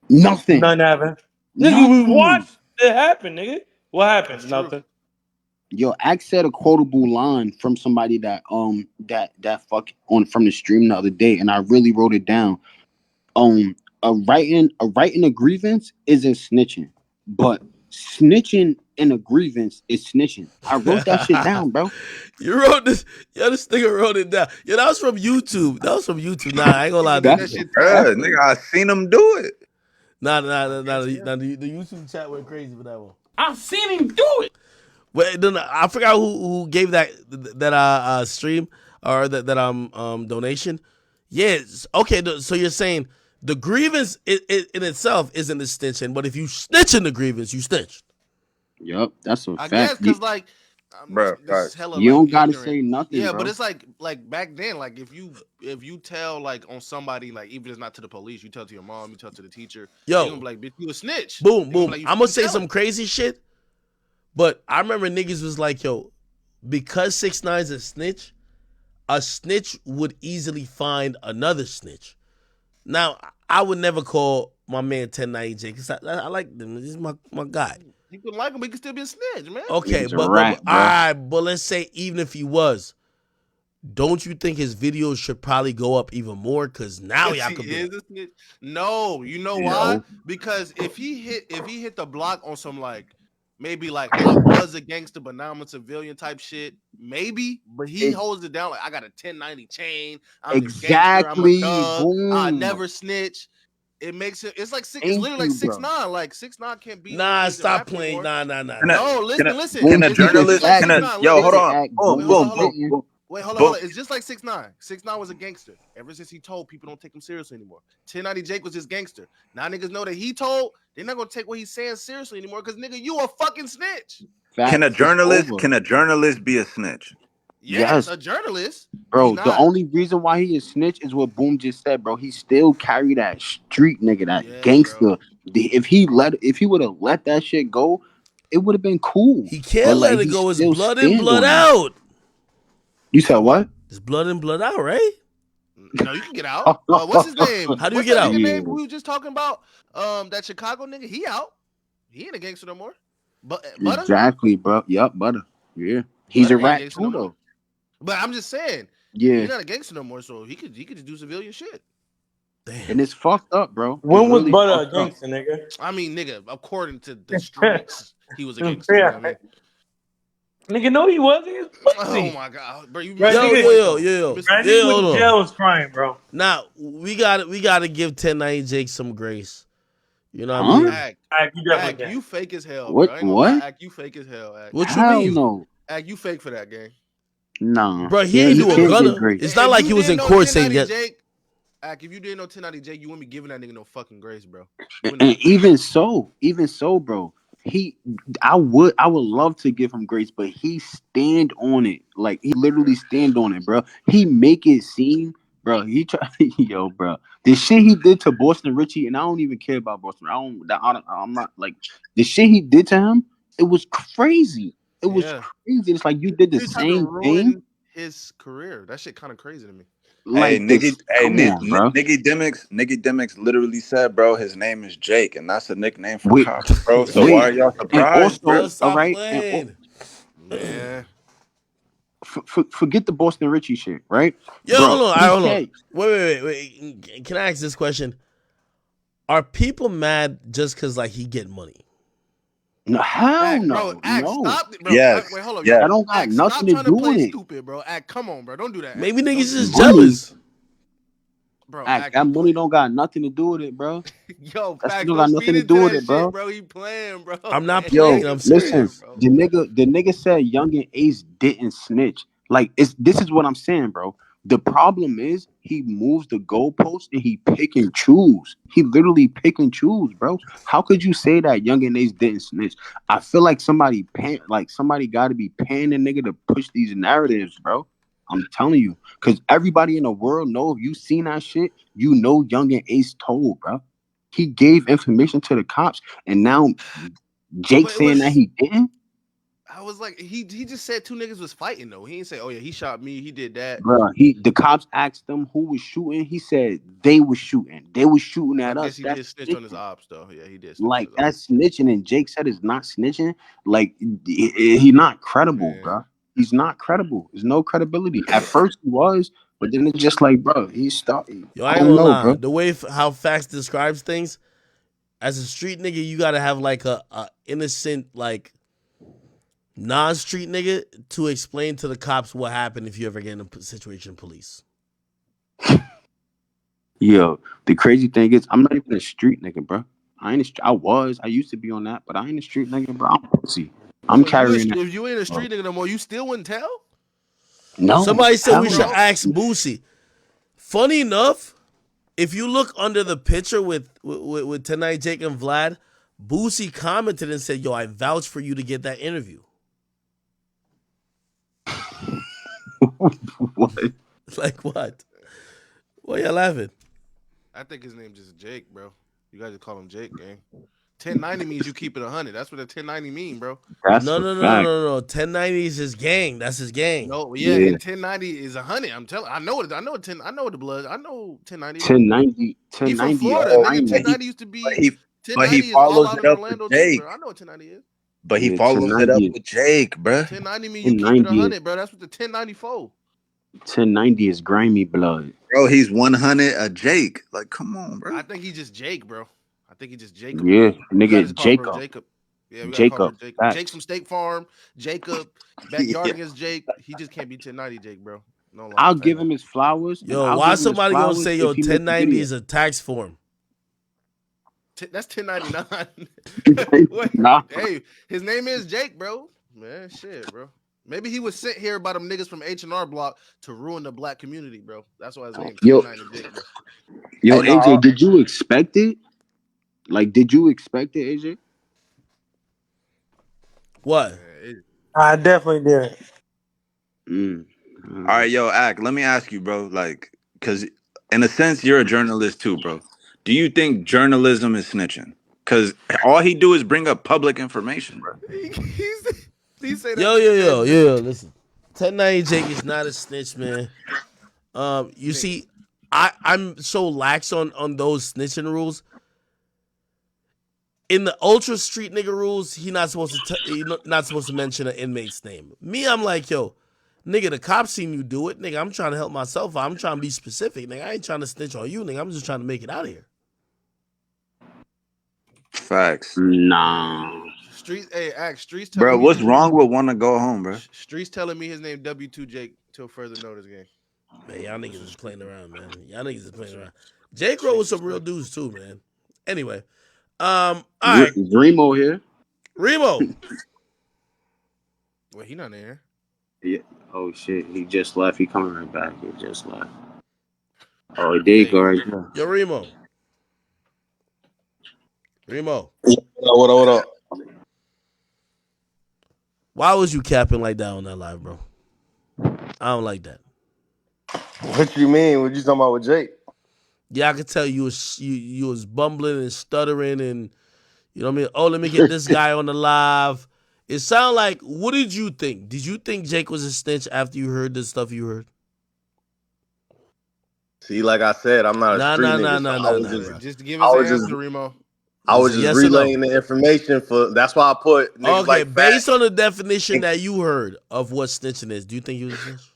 Nothing. None happened. Nigga, we Nothing. watched It happened, nigga. What happened? That's true. Nothing. Yo, Axe said a quotable line from somebody that fuck on from the stream the other day, and I really wrote it down. A writing a grievance isn't snitching, but snitching in a grievance is snitching. I wrote that shit down, bro. You wrote this. Yo, this nigga wrote it down. Yo, that was from YouTube. That was from YouTube. Nah, I ain't gonna lie Nigga to did you. that shit to Bruh, Ashley. nigga, I seen him do it. Nah, Yes, yeah. the YouTube chat went crazy for that one. I've seen him do it. Wait, then I forgot who gave that stream or that donation. Yes, okay. So you're saying the grievance in itself isn't the snitching, but if you snitch in the grievance, you snitched. Yep, that's a I fact. guess because like Bruh, this is facts. hella You like don't gotta ignorant. say nothing, Yeah, bro. but it's like back then, like if you tell like on somebody, like even if it's not to the police, you tell to your mom, you tell to the teacher, they gonna Yo, be like, bitch, you a snitch. boom, They gonna be boom. like, I'm gonna you say tell some it. crazy shit, but I remember niggas was like, yo, because 6ix9ine's a snitch would easily find another snitch. Now, I would never call my man 1090J because I like them. This is my guy. You can like him, but he can still be a snitch, man. Okay, Nigga's a but rat, all bro. right, but let's say even if he was, don't you think his videos should probably go up even more? Because now y'all He could be is like, a snitch. No, you know Yeah. why? No, Because if he hit the block on some like maybe like I was a gangster, but now I'm a civilian type shit. Maybe, but he It- holds it down like I got a 1090 chain. I'm this gangster. I'm a exactly. thug. I Boom. never snitch. It makes it. It's like it's Thank literally like you, six bro. nine. Like 6ix9ine can't be nah, anything stop rap playing. anymore. Nah. Can a, No, can a, listen. can Boom. a It's just journalist, like Exactly. can a, 6ix9ine. yo, hold Nigga on. act Boom, Wait, dumb hold on, boom, as hold on. boom, shit. boom, Wait, hold on, boom. hold on. It's just like 6ix9ine. 6ix9ine was a gangster. Ever since he told people don't take him seriously anymore. 1090 Jake was his gangster. Now niggas know that he told, they're not gonna take what he's saying seriously anymore because nigga, you a fucking snitch. Can a Facts. It's journalist, over. can a journalist be a snitch? Yes, Yes, a journalist, but he bro. The not. only reason why he is snitch is what Boom just said, bro. He still carry that street nigga, that Yeah, bro. gangster. If he would have let that shit go, it would have been cool. He But can't like let it he go. It's still blood in, stand blood on that. out. You You said said what? what? It's blood in, blood out, right? No, you can get out. What's his name? How do you What's get that out? nigga Yeah. name we were just talking about? That Chicago nigga, he out. He ain't a gangster no more. But Butter, Exactly, bro. Yup, butter. Yeah. He's a Butter ain't a rat gangster no too, more. though. But I'm just saying, Yeah. he's not a gangster no more, so he could just do civilian shit. Damn. And it's fucked up, bro. It's When was really Butter a fucked up. gangster, nigga? I mean, nigga, according to the streets, he was a gangster. You know what I mean? Nigga, no, he wasn't. He was Oh pussy. my god, bro, you Right, missing Yo, the nigga. point though. yo. You missing Right, the nigga point. went Hold to on. jail was crying, bro. Now we gotta give 1090 Jake some grace. You know what I Huh? mean? Act, You definitely act, can. you fake as hell, bro. What? I ain't gonna lie, What? act, you fake as hell, act. What you Hell mean? no. Act, you fake for that game. Nah. Bro, he ain't He do a can't get gunner. great. It's not If like you he was didn't in know court saying 1090 yes. Jake, act, if you didn't know 1090 Jake, you wouldn't be giving that nigga no fucking grace, bro. You And, wouldn't. even so, bro. I would love to give him grace, but he stand on it. Like he literally stand on it, bro. He make it seem, bro. He try, yo, bro. The shit he did to Boston Richie, and I don't even care about Boston. I'm not like the shit he did to him. It was crazy. It was Yeah. crazy. It's like you did the He tried to same thing. ruin his career. That shit kind of crazy to me. Hey, Like this. Come on, bro. Niggy Dimmicks literally said, bro, his name is Jake, and that's a nickname for Wait, cops, bro. So why wait, are y'all and surprised, bro? Yo, also, all stop right, playing. Yeah. forget the Boston Richie shit, right, Yo, bro? hold on. He Hold on. said, Wait. Can I ask this question? Are people mad just because like he get money? no, hell Act, bro, no, act, no. stop, bro. Yes, Wait, hold up, yes. That y'all. don't got Act, nothing stop to trying to do play with it. stupid, bro. Act, come on, bro. Don't do that. Maybe Act. Don't niggas do just that. Money, jealous. Bro, act, act, that you money play. don't got nothing to do with it, bro. Yo, That shit facts, don't don't got feed nothing to into do with that it, shit, bro. bro. He playing, bro. I'm not Yo, playing. I'm listen, serious. bro. the nigga said Young and Ace didn't snitch. Like this is what I'm saying, bro. The problem is he moves the goalpost and he pick and choose. He literally pick and choose, bro. How could you say that Young and Ace didn't snitch? I feel like somebody got to be paying the nigga to push these narratives, bro. I'm telling you, because everybody in the world know if you seen that shit, you know Young and Ace told, bro. He gave information to the cops, and now Jake But it saying that was he didn't. I was like, he just said two niggas was fighting though. He didn't say, oh yeah, he shot me, he did that. Bro, the cops asked them who was shooting. He said they was shooting. They was shooting I at guess us. he did That's snitch on his snitching. ops though. Yeah, he did snitch on Like his ops. that's snitching. And Jake said it's not snitching. Like he not credible, Man, bro. He's not credible. There's no credibility. At first he was, but then it's just like, bro, he started. Yo, I I ain't don't gonna know, lie. bro. The way how Facts describes things, as a street nigga, you gotta have like a innocent, like non-street nigga to explain to the cops what happened if you ever get in a situation with police. Yo, the crazy thing is, I'm not even a street nigga, bro. I ain't. I was. I used to be on that, but I ain't a street nigga, bro. I'm pussy. I'm so you carrying that. if you ain't a Bro. street nigga no more, you still wouldn't tell, No, Somebody said hell we should no. bro. ask Boosie. Funny enough, if you look under the picture with Tonight Jake and Vlad, Boosie commented and said, "Yo, I vouch for you to get that interview." What? Like what? Why you laughing? I think his name's just Jake, bro. You guys just call him Jake, gang. 1090 means you keep it 100. That's what a 1090 mean, bro. That's No, a no, no, no, fact. no, no. 1090 is his gang. That's his gang. No, yeah, Yeah. and 1090 is 100. I'm telling. I know it. I know 10. I know the blood. I know 1090, bro. 1090, He from 1090 is Florida, Oh, nigga. but grimy. 1090 used to but be. he but he 1090 is all follows out it in up with Orlando too, bro. Jake. I know what 1090 is. But he Yeah, follows it up 1090, with Jake, bruh. 1090 mean you keep it 1090 is 100, bro. That's what the 1094. 1090 is grimy blood. Bro, he's 100 a Jake. Like, come on, bro. I think he just Jake, bro. I think he just Jacob now. Yeah, We gotta nigga, just call bro Jacob, Jacob. Yeah, we gotta call bro Jacob, Jacob. Jake from facts. State Farm. Jacob, backyard Yeah. against Jake. He just can't be 1090 Jake, bro. No lie, I'll type give nigga. him his flowers, and Yo, I'll why give him his somebody gonna flowers say yo if he make the 1090 video. is a tax form? That's 1099. Wait, Nah, hey, his name is Jake, bro. Man, shit, bro. Maybe he was sent here by them niggas from H&R Block to ruin the black community, bro. That's why his name yo, 1090 Jake, bro. yo, Hey, no, AJ, did you expect it? Like, did you expect it, AJ? What? Man, I definitely did. Mm. all right, yo, Act, let me ask you, bro. Like, because in a sense, you're a journalist too, bro. Do you think journalism is snitching? Because all he do is bring up public information, bro. he say that Yo, nigga yo, said yo, yo, yo, listen. 1090 Jake is not a snitch, man. You nigga. see, I'm so lax on those snitching rules. In the ultra street nigga rules, he not supposed to mention an inmate's name. Me, I'm like, yo, nigga, the cops seen you do it, nigga. I'm trying to help myself. I'm trying to be specific, nigga. I ain't trying to snitch on you, nigga. I'm just trying to make it out of here. Facts. Nah. Streets, hey, Axe, Streets Bro, telling me what's wrong with want to go home, bro? Streets telling me his name W2 Jake till further notice, gang. Man, y'all This niggas is is playing around, man. Y'all niggas is playing around. Jake Rowe streets with is some real stuff. dudes too, man. Anyway, all right, Remo here. Remo. Wait, he not in here. Yeah. Oh shit, he just left. He coming right back. He just left. Oh, there Yeah, you go, right there. yo, Remo. Remo. What up? Why was you capping like that on that live, bro? I don't like that. What you mean? What you talking about with Jake? Yeah, I could tell you was bumbling and stuttering and you know what I mean. Oh, let me get this guy on the live. It sounded like. What did you think? Did you think Jake was a snitch after you heard the stuff you heard? See, like I said, I'm not a Nah, street nah, nah, nigga, so nah, I nah, was nah, just, bro. Just give I us an was just, answer, Remo. I Is was it just yes or no? relaying the information for. That's why I put niggas Okay, like Fat. based on the definition that you heard of what snitching is, do you think he was a snitch?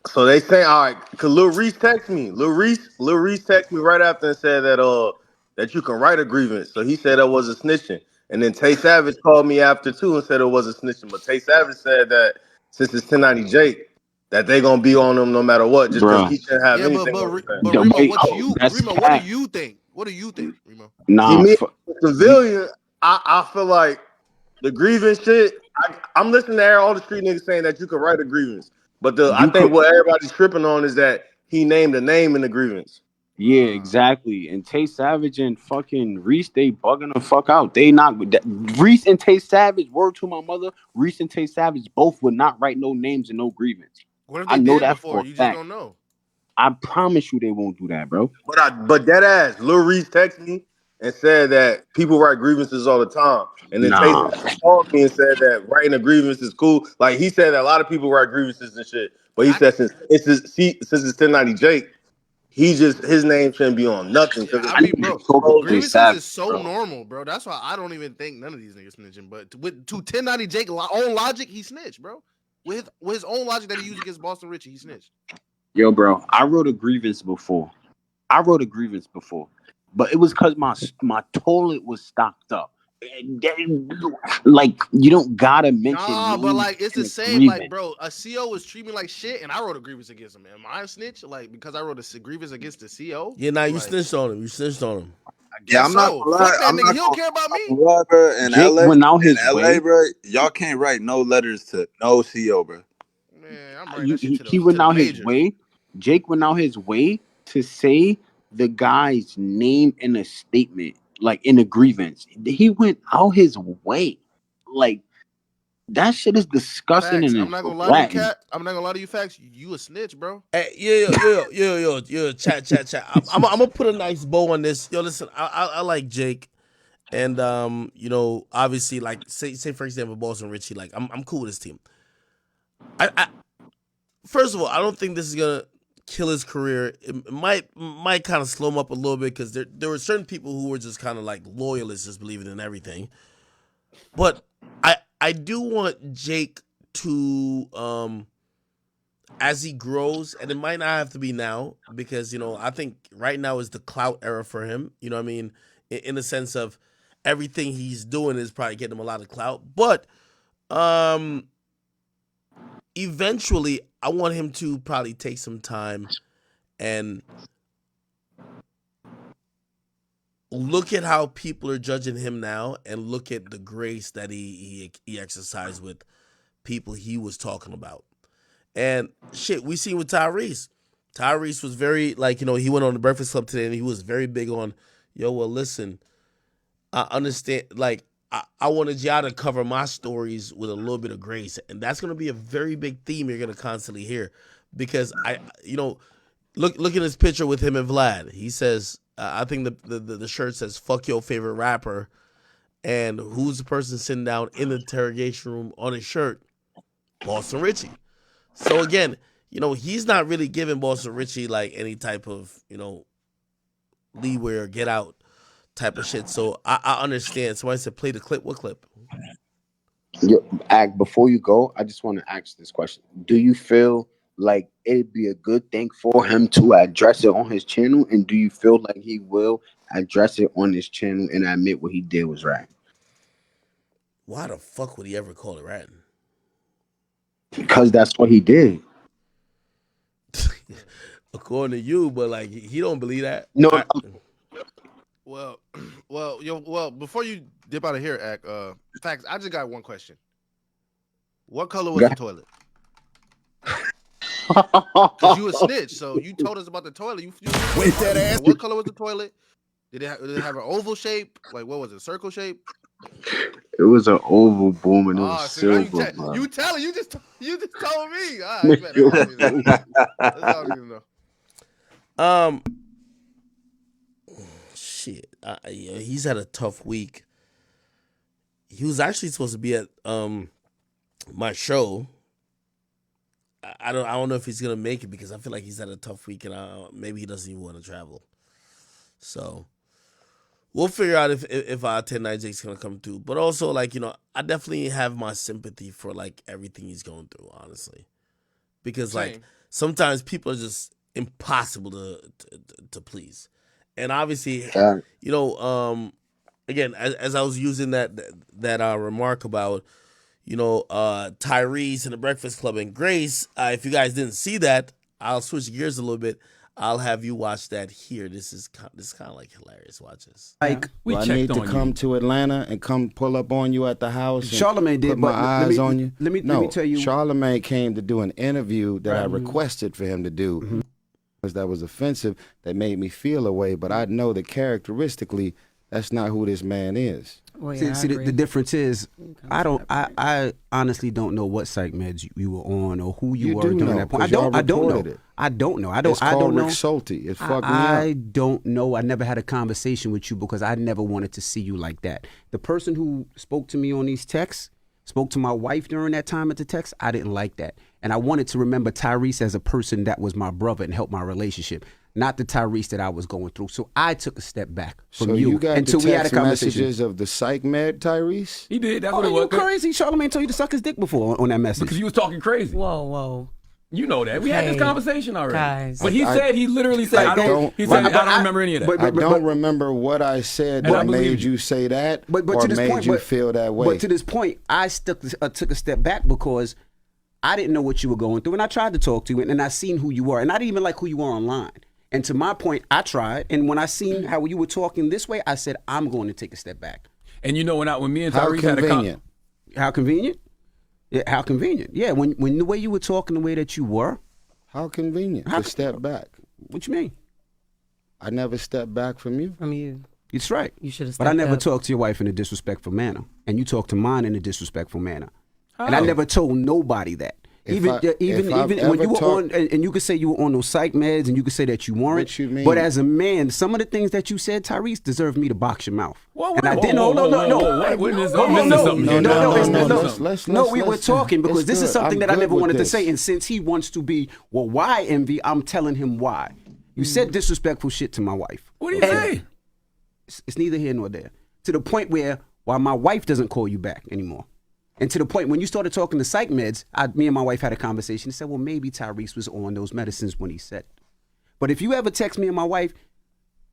So they say, all right, cause Lil Reese text me. Lil Reese text me right after and said that you can write a grievance. So he said that was a snitching. And then Tay Savage called me after too and said it was a snitching. But Tay Savage said that since it's 1090 Jake, that they gonna be on him no matter what, just because Bruh. he shouldn't have Yeah, anything on his but name. The Remo, way, what you that's Remo, what do cat. you think? What do you think, Remo? See Nah, me, as a civilian, I feel like the grievance shit. I'm listening to all the street niggas saying that you could write a grievance, but I you could. think what everybody's tripping on is that he named a name in the grievance. Yeah, exactly. And Tay Savage and fucking Reese, they bugging the fuck out. They not Reese and Tay Savage. Word to my mother, Reese and Tay Savage both would not write no names and no grievance. What if I they know did that before? for You a just fact. don't know. I promise you, they won't do that, bro. But dead ass, Lil Reese text me. and said that people write grievances all the time. And then Tay Nah. Savage called me and said that writing a grievance is cool. Like he said that a lot of people write grievances and shit. But he I, said since it's 1090 Jake, his name shouldn't be on nothing yeah, because I I it's need mean, to bro, talk to Tay grievances Savage, is so bro. normal, bro. That's why I don't even think none of these niggas snitching. But with 1090 Jake own logic, he snitched, bro. With his own logic that he used against Boston Richie, he snitched. Yo, bro, I wrote a grievance before. But it was because my toilet was stocked up. Like, you don't gotta mention Nah, but names like it's in the a same. Like, grievance. bro, a CO was treating me like shit, and I wrote a grievance against him. Am I a snitch? Like because I wrote a grievance against the CO? Yeah, now you Like snitched on him. You snitched on him. I Yeah, guess I'm not so. gonna lie. Fuck that I'm nigga. not He don't gonna, care about I'm me. not gonna lie, bro. In Jake LA, went out his way. bro, y'all can't write no letters to no CO, bro. Man, I'm writing that shit He to went the out his majors. way. Jake went out his way to say the guy's name in a statement, like in a grievance. He went out his way. Like, that shit is disgusting Facts. and I'm it's not gonna lie to you, Latin. Cat. I'm not gonna lie to you, facts. You a snitch, bro. Hey, chat. I'm gonna put a nice bow on this. Yo, listen, I like Jake, and obviously, like say for example, Boston Richie, like I'm cool with his team. I first of all, I don't think this is gonna kill his career. It might kind of slow him up a little bit because there were certain people who were just kind of like loyalists, just believing in everything. But I do want Jake to as he grows, and it might not have to be now because I think right now is the clout era for him. You know what I mean? In the sense of everything he's doing is probably getting him a lot of clout, but um, eventually, I want him to probably take some time and look at how people are judging him now, and look at the grace that he exercised with people he was talking about. And shit, we seen with Tyrese. Tyrese was very like, he went on the Breakfast Club today and he was very big on, yo, well, listen, I understand, like, I wanted y'all to cover my stories with a little bit of grace. And that's gonna be a very big theme you're gonna constantly hear. Because look at his picture with him and Vlad. He says, I think the shirt says fuck your favorite rapper. And who's the person sitting down in the interrogation room on his shirt? Boston Richie. So again, he's not really giving Boston Richie like any type of, leeway or get out type of shit. So I understand. Somebody said play the clip. What clip? Yo, before you go, I just want to ask this question. Do you feel like it'd be a good thing for him to address it on his channel? And do you feel like he will address it on his channel and admit what he did was right? Why the fuck would he ever call it ratting? Because that's what he did. According to you, but like he don't believe that. No, Well, before you dip out of here, Act, facts, I just got one question. What color was go the toilet? Because you a snitch, so you told us about the toilet. You With that ass. What color was the toilet? Did it have an oval shape? Like what was it? Circle shape? it was an oval boom and it was So now silver, bro. you telling you just told me. All right, that's all I need to know. That's all I need to know. Shit. He's had a tough week. He was actually supposed to be at my show. I don't know if he's gonna make it because I feel like he's had a tough week and maybe he doesn't even want to travel. So we'll figure out if 10 Jake's gonna come through. But also, like, I definitely have my sympathy for like everything he's going through, honestly. Because like Same. sometimes people are just impossible to please. And obviously, Yeah. again, as I was using that remark about Tyrese and the Breakfast Club and Grace. If you guys didn't see that, I'll switch gears a little bit. I'll have you watch that here. This is kind of like hilarious. Watch this. Like, We do I checked need to on come you. to Atlanta and come pull up on you at the house. And Charlamagne did, put my but let eyes me- on you. let me tell you- Charlamagne came to do an interview that I Right. requested for him to do. Mhm. That was offensive. That made me feel a way. But I know that characteristically, That's not who this man is. Well, See, yeah, I see the agree. difference is, Comes I to don't, that point. I honestly don't know what psych meds you were on or who you You were do during know, that point. 'cause y'all I don't know. reported it. I don't know. It's I called don't know. Rexulti. It fucked me I up. don't know. I never had a conversation with you because I never wanted to see you like that. The person who spoke to me on these texts, spoke to my wife during that time at the text, I didn't like that. And I wanted to remember Tyrese as a person that was my brother and helped my relationship, not the Tyrese that I was going through. So I took a step back from So you got until the we had a text conversation. messages of the psych med, Tyrese? He did. That's Oh, what it you was. crazy? Charlamagne told you to suck his dick before on that message. Because you was talking crazy. Whoa. You know that. We had this Hey, conversation already. guys. But he said, he literally said, I don't, he said, I don't remember any of that. I don't remember what I said And I that believe made you. you say that But or to this made point, you feel that way. But to this point, I took a step back because I didn't know what you were going through, and I tried to talk to you, and I seen who you were, and I didn't even like who you were online. And to my point, I tried, and when I seen how you were talking this way, I said I'm going to take a step back. And you know, when me and How Tyrese had a convenient. How convenient? Yeah, how convenient? Yeah, when the way you were talking, the way that you were. How convenient How to step back. What you mean? I never stepped back from you. From you. It's right. You should have But I stepped never up. talked to your wife in a disrespectful manner, and you talked to mine in a disrespectful manner. And I How? never told nobody that. If Even I- even if I've even when ever you were talked- on, and you could say you were on those psych meds, and you could say that you weren't. What you mean? But as a man, some of the things that you said, Tyrese, deserved me to box your mouth. Whoa, and I whoa, didn't. whoa, No, whoa, no. whoa, whoa, wait, No, I'm missing no, something here. no, Let's- we were talking because it's this is good. something I'm that I good never with wanted to this. say. And since he wants to be, well, why envy? I'm telling him why. You said disrespectful shit to my wife. What do you And say? It's neither here nor there. To the point where my wife doesn't call you back anymore. And to the point when you started talking to psych meds, me and my wife had a conversation and said, well, maybe Tyrese was on those medicines when he said it. But if you ever text me and my wife,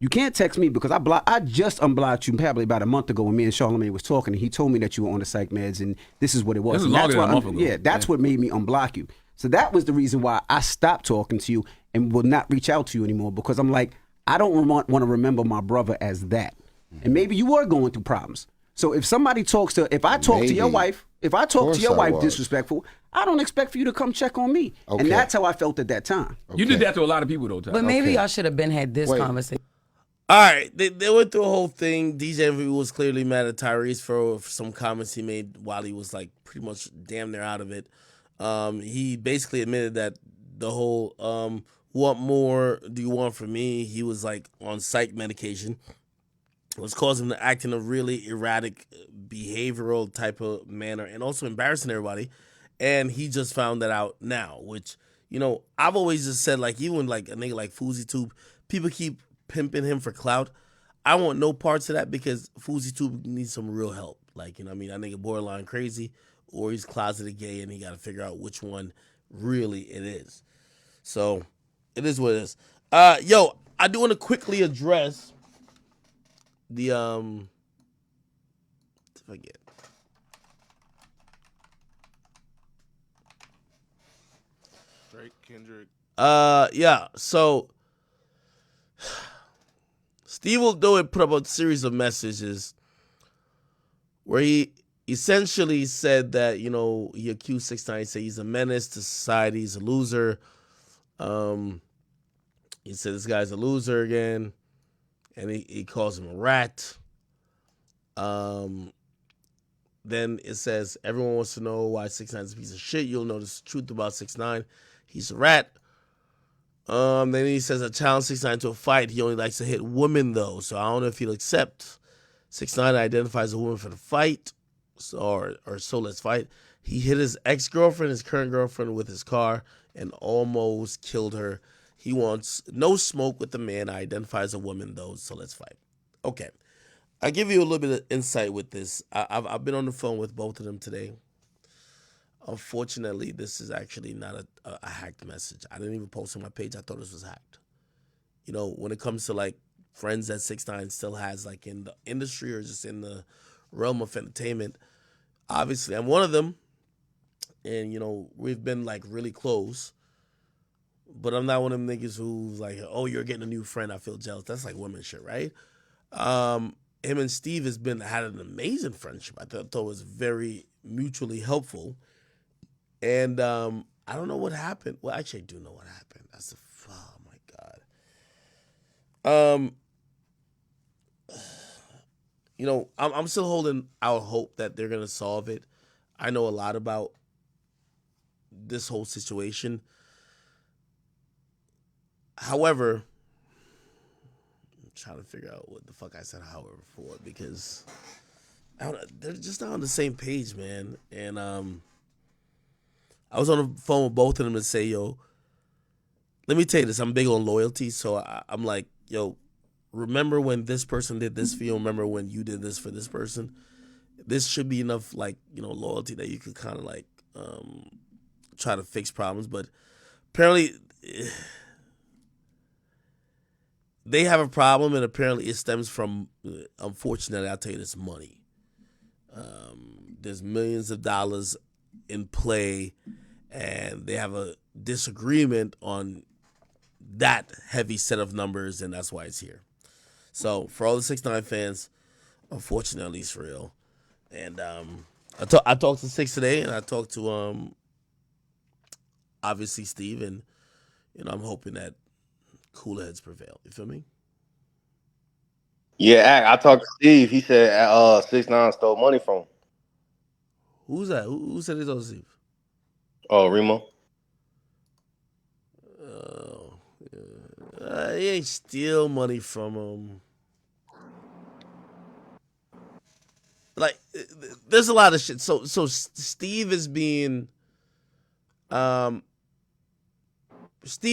you can't text me because I just unblocked you probably about a month ago when me and Charlamagne was talking, and he told me that you were on the psych meds, and this is what it was. This was And longer that's than a why month ago. Yeah, that's what made me unblock you. So that was the reason why I stopped talking to you and will not reach out to you anymore, because I'm like, I don't want to remember my brother as that. And maybe you were going through problems. So if somebody talks to, if I talk to your Maybe. wife, if I talk Course to your I wife was. disrespectful, I don't expect for you to come check on me. Okay. And that's how I felt at that time. You did that to a lot of people, though, Ty. But maybe Okay. y'all should have been had this Wait. conversation. All right, they went through a whole thing. DJ Envy was clearly mad at Tyrese for some comments he made while he was like pretty much damn near out of it. He basically admitted that the whole "what more do you want from me?" He was like on psych medication. It was causing him to act in a really erratic behavioral type of manner and also embarrassing everybody. And he just found that out now, which, you know, I've always just said, like, even like a nigga like Fousey Tube, people keep pimping him for clout. I want no parts of that because Fousey Tube needs some real help. Like, you know what I mean? That nigga borderline crazy or he's closeted gay and he got to figure out which one really it is. So it is what it is. Yo, I do want to quickly address the forget. Drake, Kendrick. Yeah. So Steve will do it. Put up a series of messages where he essentially said that, you know, he accused 6ix9ine, say he's a menace to society, he's a loser. He said this guy's a loser again, and he calls him a rat. Then it says everyone wants to know why 6ix9ine is a piece of shit. You'll know the truth about 6ix9ine. He's a rat. Then he says I challenge 6ix9ine to a fight. He only likes to hit women though, so I don't know if he'll accept. 6ix9ine identifies a woman for the fight, or so let's fight. He hit his ex-girlfriend, his current girlfriend, with his car and almost killed her. He wants no smoke with the man. I identify as a woman though, so let's fight. Okay. I'll give you a little bit of insight with this. I've been on the phone with both of them today. Unfortunately, this is actually not a hacked message. I didn't even post on my page. I thought this was hacked. You know, when it comes to like friends that 6ix9ine still has like in the industry or just in the realm of entertainment, obviously I'm one of them. And, you know, we've been like really close. But I'm not one of them niggas who's like, oh, you're getting a new friend, I feel jealous. That's like women shit, right? Him and Steve had an amazing friendship. I thought it was very mutually helpful. And I don't know what happened. Well, actually, I do know what happened. Oh my God. I'm still holding out hope that they're gonna solve it. I know a lot about this whole situation. However, I'm trying to figure out what the fuck I said however for, because they're just not on the same page, man. And I was on the phone with both of them to say, yo, let me tell you this. I'm big on loyalty, so I'm like, yo, remember when this person did this for you? Remember when you did this for this person? This should be enough, like, loyalty that you could kind of like try to fix problems. But apparently, they have a problem, and apparently it stems from, unfortunately, I'll tell you this, money. There's millions of dollars in play, and they have a disagreement on that heavy set of numbers, and that's why it's here. So for all the 6ix9ine fans, unfortunately, it's real. And I talked to Six today, and I talked to obviously Steve, and I'm hoping that cooler heads prevail. You feel me? Yeah, I talked to Steve. He said 6ix9ine stole money from him. Who's that? Who said it on Steve? Oh, Remo. He ain't steal money from him. Like, there's a lot of shit. So Steve is being, Steve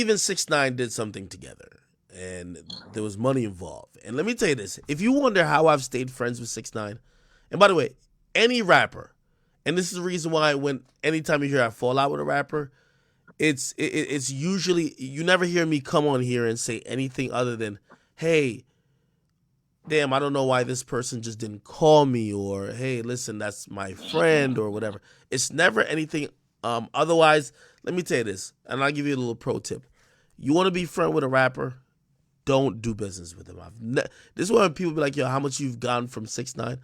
and 6ix9ine did something together, and there was money involved. And let me tell you this: if you wonder how I've stayed friends with 6ix9ine, and by the way, any rapper, and this is the reason why anytime you hear I fall out with a rapper, it's usually, you never hear me come on here and say anything other than, hey, damn, I don't know why this person just didn't call me, or hey, listen, that's my friend, or whatever. It's never anything. Otherwise, let me tell you this, and I'll give you a little pro tip. You want to be friend with a rapper, don't do business with him. This is why people be like, yo, how much you've gotten from 6ix9ine?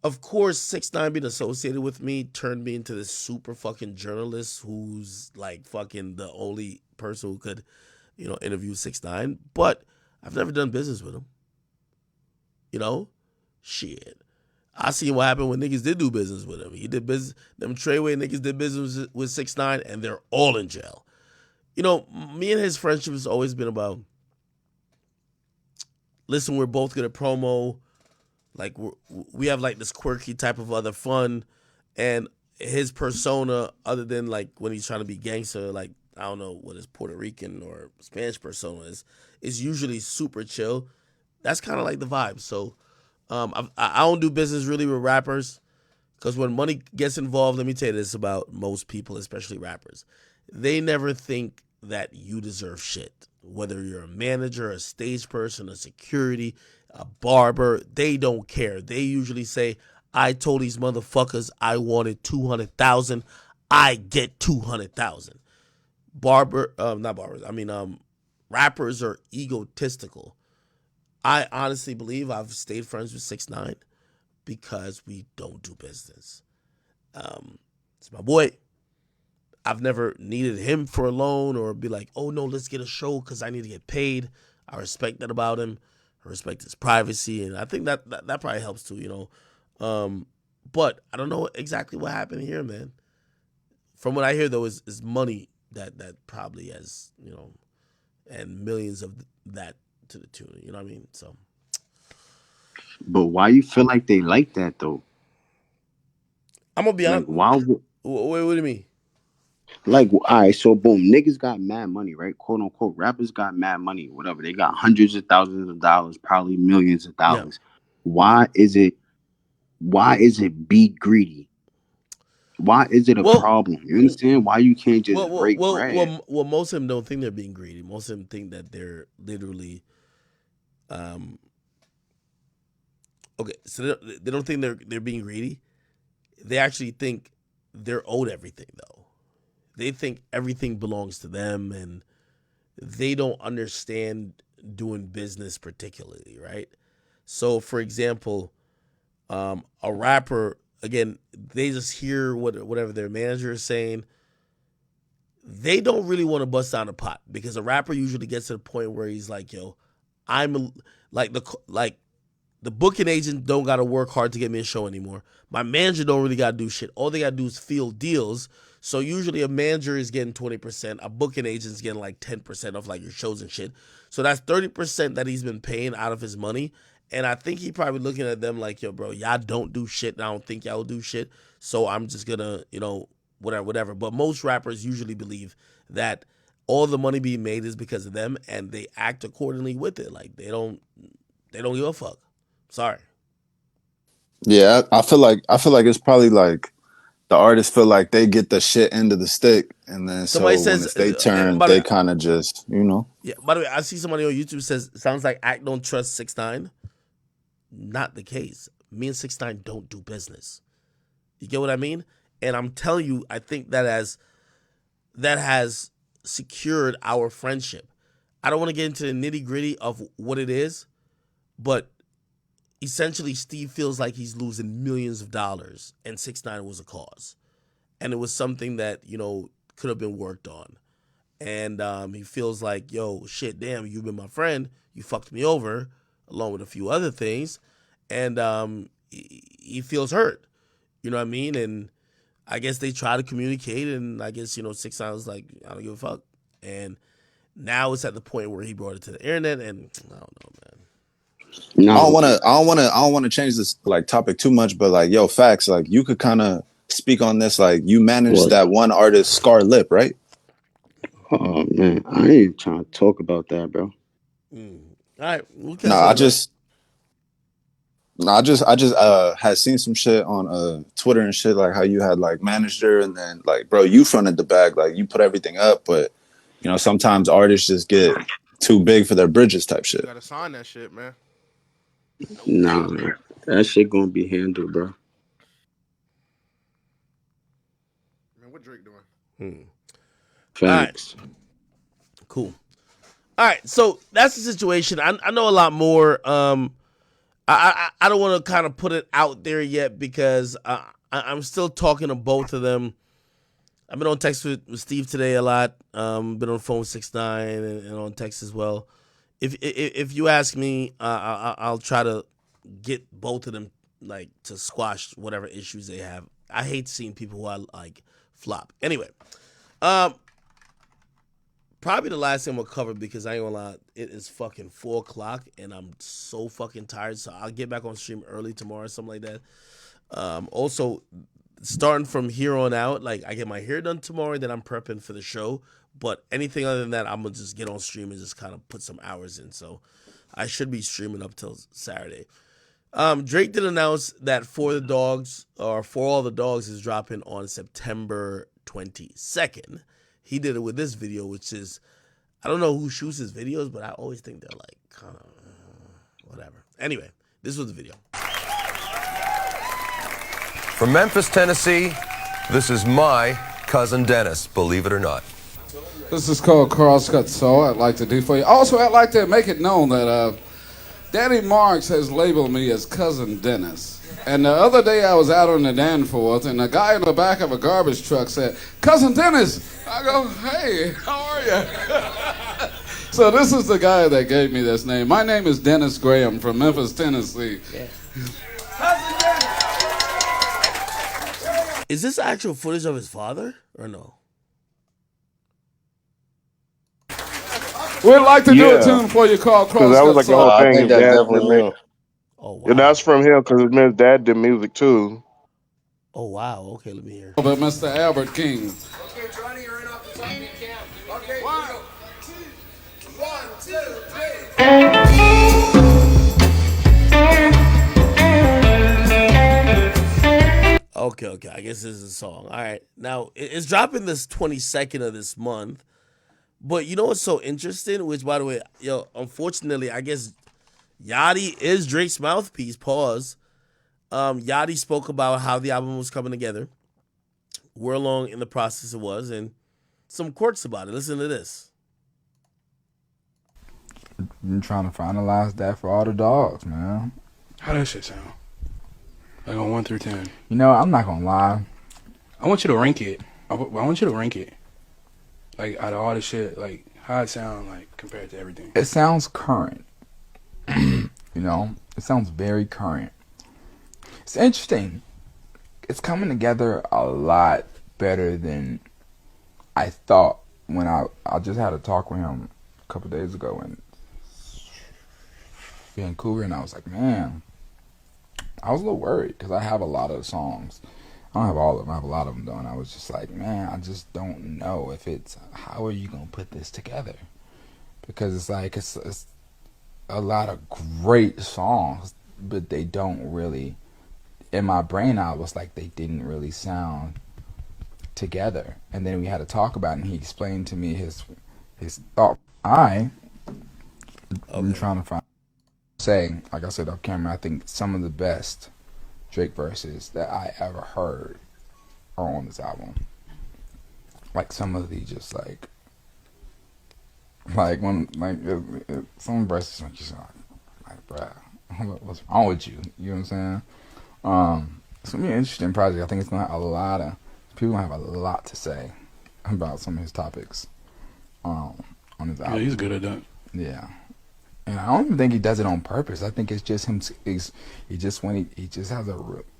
Of course, 6ix9ine being associated with me turned me into this super fucking journalist who's like fucking the only person who could, interview 6ix9ine. But I've never done business with him. Shit. I seen what happened when niggas did do business with him. He did business. Them Treyway niggas did business with 6ix9ine, and they're all in jail. Me and his friendship has always been about, listen, we're both good at promo. Like, we have like this quirky type of other fun, and his persona, other than like when he's trying to be gangster, like I don't know what his Puerto Rican or Spanish persona is usually super chill. That's kind of like the vibe. So I don't do business really with rappers, because when money gets involved, let me tell you this about most people, especially rappers. They never think that you deserve shit. Whether you're a manager, a stage person, a security, a barber, they don't care. They usually say, I told these motherfuckers I wanted 200,000. I get 200,000. Rappers are egotistical. I honestly believe I've stayed friends with 6ix9ine because we don't do business. It's my boy. I've never needed him for a loan or be like, oh no, let's get a show because I need to get paid. I respect that about him. I respect his privacy, and I think that probably helps too, But I don't know exactly what happened here, man. From what I hear, though, is money that probably has, and millions of that to the tune. You know what I mean? So. But why you feel like they like that though? I'm gonna be honest. Why? What do you mean? Like, all right, so boom, niggas got mad money, right? Quote unquote, rappers got mad money, whatever. They got hundreds of thousands of dollars, probably millions of dollars. Yeah. Why is it be greedy? Why is it a problem? You understand? Why you can't just break bread? Well, most of them don't think they're being greedy. Most of them think that they're literally, okay, so they don't think they're being greedy. They actually think they're owed everything, though. They think everything belongs to them, and they don't understand doing business particularly, right? So, for example, a rapper, again, they just hear whatever their manager is saying. They don't really want to bust down the pot, because a rapper usually gets to the point where he's like, yo, I'm like The booking agent don't gotta work hard to get me a show anymore. My manager don't really gotta do shit. All they gotta do is field deals. So usually a manager is getting 20%, a booking agent's getting like 10% of like your shows and shit. So that's 30% that he's been paying out of his money. And I think he probably looking at them like, yo, bro, y'all don't do shit. And I don't think y'all will do shit. So I'm just gonna, whatever. But most rappers usually believe that all the money being made is because of them, and they act accordingly with it. Like they don't give a fuck. Sorry. Yeah, I feel like it's probably like the artists feel like they get the shit end of the stick, and then Somebody so when says, it's they turn, they kind of just Yeah. By the way, I see somebody on YouTube says sounds like Act don't trust 6ix9ine. Not the case. Me and 6ix9ine don't do business. You get what I mean? And I'm telling you, I think that has secured our friendship. I don't want to get into the nitty gritty of what it is, but essentially Steve feels like he's losing millions of dollars, and 6ix9ine was a cause. And it was something that, could have been worked on. And he feels like, yo, shit, damn, you've been my friend. You fucked me over, along with a few other things. And he feels hurt. You know what I mean? And I guess they try to communicate, and I guess, 6ix9ine was like, I don't give a fuck. And now it's at the point where he brought it to the internet, and I don't know, man. No. I don't wanna change this like topic too much, but like, yo, facts, like you could kind of speak on this. Like you managed that one artist, Scar Lip, right? Oh man, I ain't trying to talk about that, bro. All right. I just had seen some shit on Twitter and shit, like how you had like managed her, and then like, bro, you fronted the bag, like you put everything up, but sometimes artists just get too big for their bridges type shit. You gotta sign that shit, man. Nah, that shit gonna be handled, bro. Man, what Drake doing? Facts. All right. Cool. All right, so that's the situation. I know a lot more. I don't want to kind of put it out there yet because I'm still talking to both of them. I've been on text with Steve today a lot. Been on the phone with 6ix9ine and on text as well. If you ask me, I'll try to get both of them like to squash whatever issues they have. I hate seeing people who I like flop. Anyway, probably the last thing we'll cover, because I ain't gonna lie, it is fucking 4:00 and I'm so fucking tired. So I'll get back on stream early tomorrow or something like that. Also, starting from here on out, like I get my hair done tomorrow, then I'm prepping for the show. But anything other than that, I'm gonna just get on stream and just kind of put some hours in. So I should be streaming up till Saturday. Drake did announce that For All the Dogs is dropping on September 22nd. He did it with this video, which is, I don't know who shoots his videos, but I always think they're like kind of whatever. Anyway, this was the video. From Memphis, Tennessee, this is my cousin Dennis, believe it or not. This is called Crosscut Soul. I'd like to do for you. Also, I'd like to make it known that Daddy Marks has labeled me as Cousin Dennis. And the other day I was out on the Danforth, and a guy in the back of a garbage truck said, "Cousin Dennis." I go, "Hey, how are you?" So this is the guy that gave me this name. My name is Dennis Graham from Memphis, Tennessee. Yeah. Is this actual footage of his father or no? We'd like to do a tune for you called Crosscut. That was like the whole thing. I think that's definitely me. Oh, wow. And that's from him because his dad did music too. Oh, wow. Okay, let me hear. But Mr. Albert King. Okay, Johnny, you're in off the top of your camp. Okay, 1, 2, 3. Okay. I guess this is a song. All right. Now, it's dropping this 22nd of this month. But you know what's so interesting? Which, by the way, unfortunately, I guess Yachty is Drake's mouthpiece. Pause. Yachty spoke about how the album was coming together, where along in the process it was, and some quirks about it. Listen to this. I'm trying to finalize that for all the dogs, man. How that shit sound? Like on 1 through 10. You know, I'm not gonna lie. I want you to rank it. I want you to rank it. Like out of all the shit, like how it sound like compared to everything. It sounds current. You know, it sounds very current. It's interesting. It's coming together a lot better than I thought when I just had a talk with him a couple days ago in Vancouver, and I was like, man, I was a little worried because I have a lot of songs. I don't have all of them. I have a lot of them though, and I was just like, man, I just don't know if it's how are you gonna put this together, because it's like it's a lot of great songs, but they don't really. In my brain, I was like, they didn't really sound together. And then we had to talk about it, and he explained to me his thought. I'm trying to find saying, like I said off camera, I think some of the best Drake verses that I ever heard are on this album. Like some of the just like when some verses make you sound like bruh, what's wrong with you? You know what I'm saying? It's gonna be an interesting project. I think it's gonna have a lot of people have a lot to say about some of his topics on his album. Yeah, he's good at that. Yeah, and I don't even think he does it on purpose. I think it's just him. He just has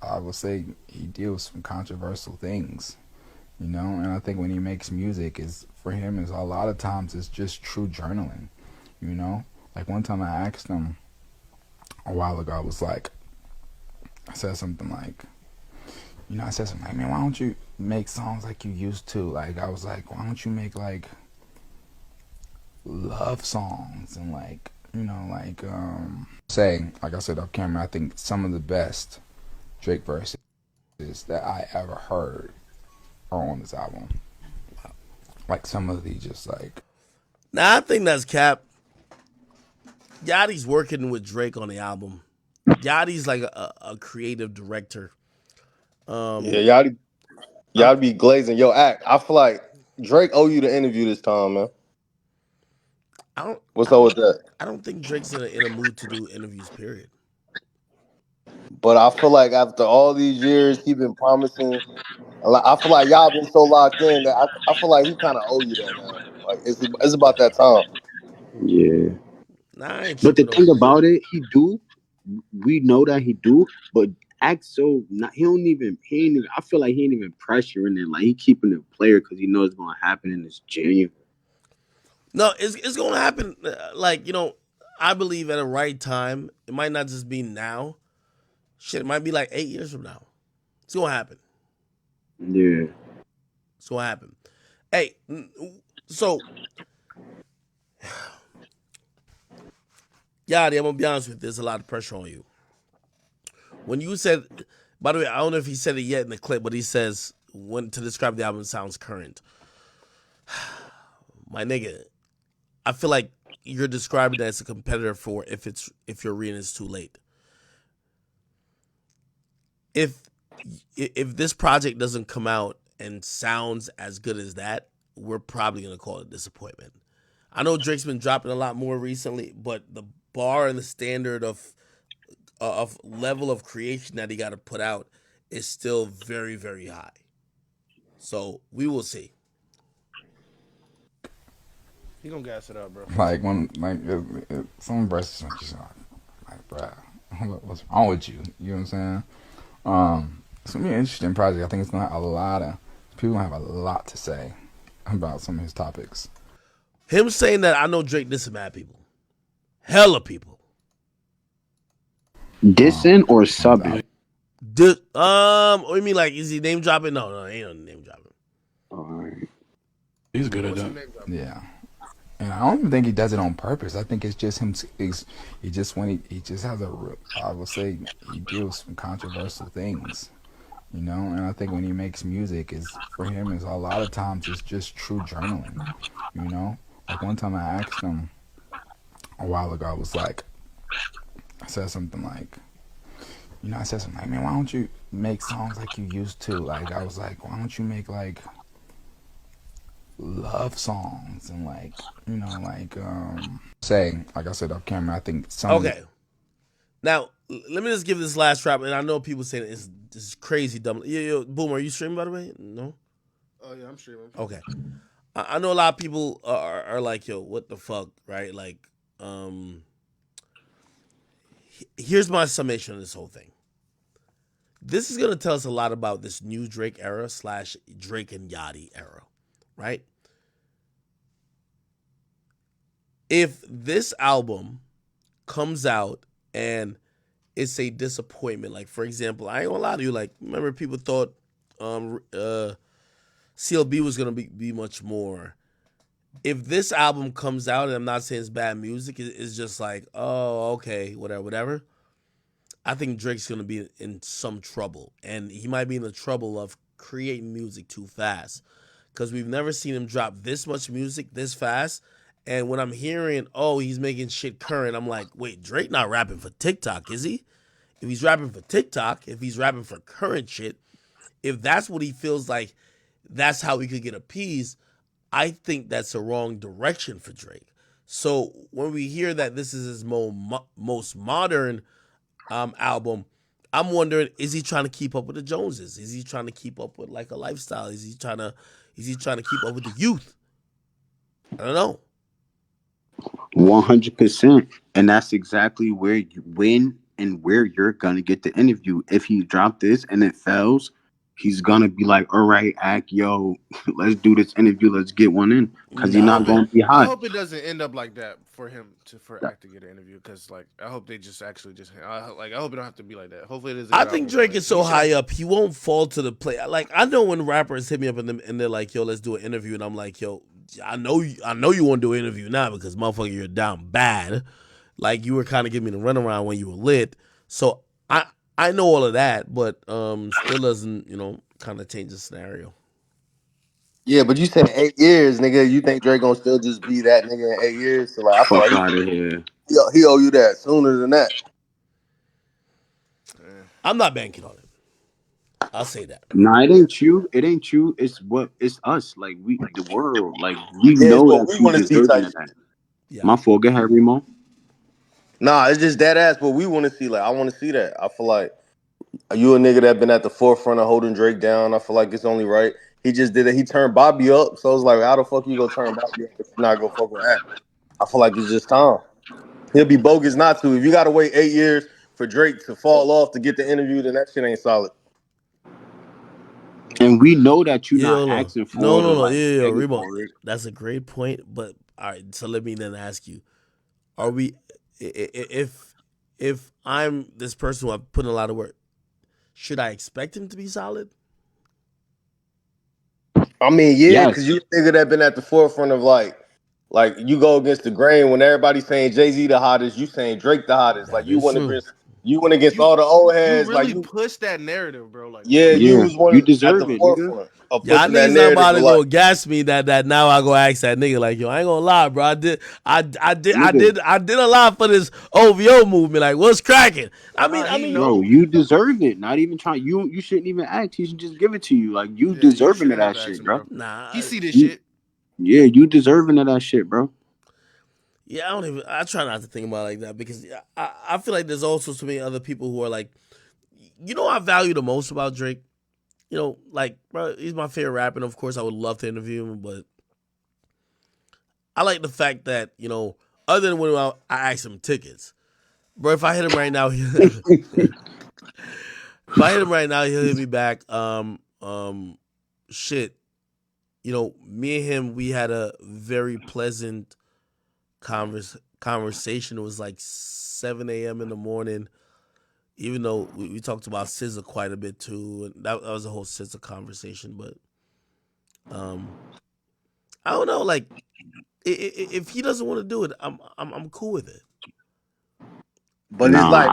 I would say he deals with some controversial things, you know. And I think when he makes music, is for him is a lot of times it's just true journaling, you know. Like one time I asked him a while ago, I was like, I said something like, man, why don't you make songs like you used to? Like, I was like, why don't you make, like, love songs and, like, you know, like, saying, like I said off camera, I think some of the best Drake verses that I ever heard are on this album. Like, some of the just, like... Nah, I think that's cap. Yachty's working with Drake on the album. Yachty's like a creative director. Yeah, y'all be glazing your act. I feel like Drake owe you the interview this time, man. What's up with that? I don't think Drake's in a mood to do interviews. Period. But I feel like after all these years, he been promising. I feel like y'all been so locked in that I feel like he kind of owe you that now. Like it's about that time. Yeah. Nah, I ain't But the tripping thing on. about it, he do. We know that he do, but act so not. He don't even. He ain't even. I feel like he ain't even pressuring it. Like he keeping the player because he knows it's gonna happen in this January. No, it's gonna happen. Like, you know, I believe at the right time. It might not just be now. Shit, it might be like 8 years from now. It's gonna happen. Yeah. It's gonna happen. Hey, so Yachty, I'm gonna be honest with you. There's a lot of pressure on you. When you said, by the way, I don't know if he said it yet in the clip, but he says when to describe the album sounds current. My nigga, I feel like you're describing it as a competitor for if your reading is too late. If this project doesn't come out and sounds as good as that, we're probably gonna call it a disappointment. I know Drake's been dropping a lot more recently, but the bar and the standard of level of creation that he got to put out is still very, very high. So we will see. He gonna gas it up, bro. Like, some verses make you sound like, bruh, what's wrong with you? You know what I'm saying? It's gonna be an interesting project. I think it's gonna have a lot of people have a lot to say about some of his topics. Him saying that I know Drake dissing mad people, hella people. Dissing or subbing? What do you mean? Like, is he name dropping? No, ain't no name dropping. All right. He's good at that. Yeah. And I don't even think he does it on purpose. I think it's just him. He just has I would say he deals with some controversial things, you know. And I think when he makes music, is for him is a lot of times it's just true journaling, you know. Like one time I asked him a while ago, I was like, I said something like, man, why don't you make songs like you used to? Like I was like, why don't you make like love songs and like, you know, like saying, like I said off camera, I think some Okay. Now let me just give this last rap, and I know people saying it's crazy dumb. Yo, Boom, are you streaming by the way? No. Oh yeah, I'm streaming. Okay. I know a lot of people are like, yo, what the fuck, right? Like, Here's my summation of this whole thing. This is gonna tell us a lot about this new Drake era / Drake and Yachty era, right? If this album comes out and it's a disappointment, like for example, I ain't gonna lie to you, like remember people thought CLB was gonna be much more. If this album comes out, and I'm not saying it's bad music, it's just like, oh, okay, whatever. I think Drake's gonna be in some trouble, and he might be in the trouble of creating music too fast, because we've never seen him drop this much music this fast. And when I'm hearing, oh, he's making shit current, I'm like, wait, Drake not rapping for TikTok, is he? If he's rapping for TikTok, if he's rapping for current shit, if that's what he feels like, that's how he could get appeased. I think that's a wrong direction for Drake. So when we hear that this is his most modern album, I'm wondering, is he trying to keep up with the Joneses? Is he trying to keep up with like a lifestyle? Is he trying to keep up with the youth? I don't know. 100%, and that's exactly when and where you're gonna get the interview. If he dropped this and it fails, he's gonna be like, "All right, act, yo, let's do this interview. Let's get one in," because he's not gonna be I hot. hope it doesn't end up like that for him for Act to get an interview. Because like I hope they just actually just I hope it don't have to be like that. Hopefully it is. I think Drake is so high up, he won't fall to the play. Like I know when rappers hit me up and they're like, "Yo, let's do an interview," and I'm like, "Yo, I know you want to do an interview now because motherfucker, you're down bad. Like you were kind of giving me the runaround when you were lit." So I know all of that, but still doesn't kind of change the scenario. Yeah, but you said 8 years, nigga. You think Drake gonna still just be that nigga in 8 years? So like, I feel Fuck like out of here. he owe you that sooner than that. I'm not banking on it. I'll say that. Nah, it ain't you. It ain't you. It's us. Like the world. Like we Yeah, it's know what that we you want to see deserving type of shit. that. Yeah. My fault. Go ahead, Remo. Nah, it's just that ass what we want to see. Like, I want to see that. I feel like you a nigga that been at the forefront of holding Drake down. I feel like it's only right. He just did it. He turned Bobby up. So it's like, how the fuck you gonna turn Bobby up if you not gonna fuck with Act? I feel like it's just time. He'll be bogus not to. If you gotta wait 8 years for Drake to fall off to get the interview, then that shit ain't solid. And we know that you're Yeah, not hold on. asking for to No. like Yeah, begging Remo. for it. That's a great point. But all right, so let me then ask you: are we, if I'm this person who I've put in a lot of work, should I expect him to be solid? I mean, yeah, because Yes. you a nigga that been at the forefront of like you go against the grain when everybody's saying Jay-Z the hottest, you saying Drake the hottest. Like That is true. you went against all the old You heads. Like really you, push that narrative, bro. Like for yeah, real. you Yeah. was one You at deserve the it, nigga. forefront of Yeah, I pushing that need narrative. somebody But to like, go gas me that now I go ask that nigga like, yo, I ain't gonna lie, bro. Nigga. I did a lot for this OVO movement. Like, what's cracking? Nah, he Bro, know. you deserve it. Not even trying. You shouldn't even ask. He should just give it to you. Like you Yeah, you deserving of shouldn't have that to ask shit, him, bro. bro. nah. He see this You, shit. yeah, you deserving of that shit, bro. Yeah, I try not to think about it like that because I feel like there's also so many other people who are like, I value the most about Drake. Like, bro, he's my favorite rapper, and of course I would love to interview him, but I like the fact that, other than when I asked him tickets, bro, if I hit him right now, he'll hit me back. Shit, me and him, we had a very pleasant conversation. It was like 7 a.m. in the morning. Even though we talked about SZA quite a bit too, and that was a whole SZA conversation. But I don't know. Like, if he doesn't want to do it, I'm cool with it. but it's like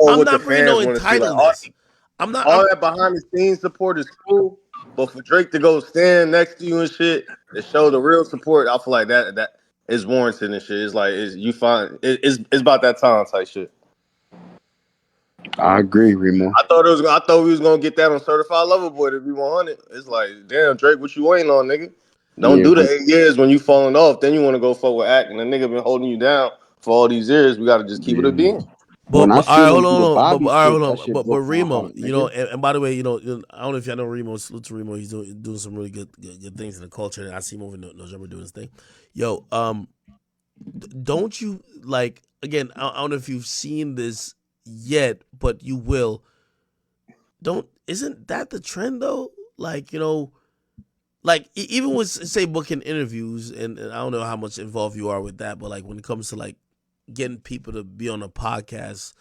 I'm what the not bringing no fans want to see. Like all, entitledness. I'm not. all that behind the scenes support is cool, but for Drake to go stand next to you and shit to show the real support, I feel like that is warranted and shit. It's like it's about that time type shit. I agree, Remo. I thought we was gonna get that on Certified Lover Boy to be 100. It's like, damn, Drake, what you waiting on, nigga? Don't Yeah, do the 8 years when you falling off. Then you want to go fuck with Act, and the nigga been holding you down for all these years. We got to just keep it a yeah. being. When I All right, seen him do the but Bobby all right, shit, hold that on. shit But broke my Remo, heart, nigga. and by the way, I don't know if y'all know Remo. Salute to Remo. He's doing some really good things in the culture. And I see him over in November doing his thing. Yo, don't you like? Again, I don't know if you've seen this yet, but you will. Isn't that the trend though? Like, like even with say booking interviews, and I don't know how much involved you are with that, but like when it comes to like getting people to be on a podcast,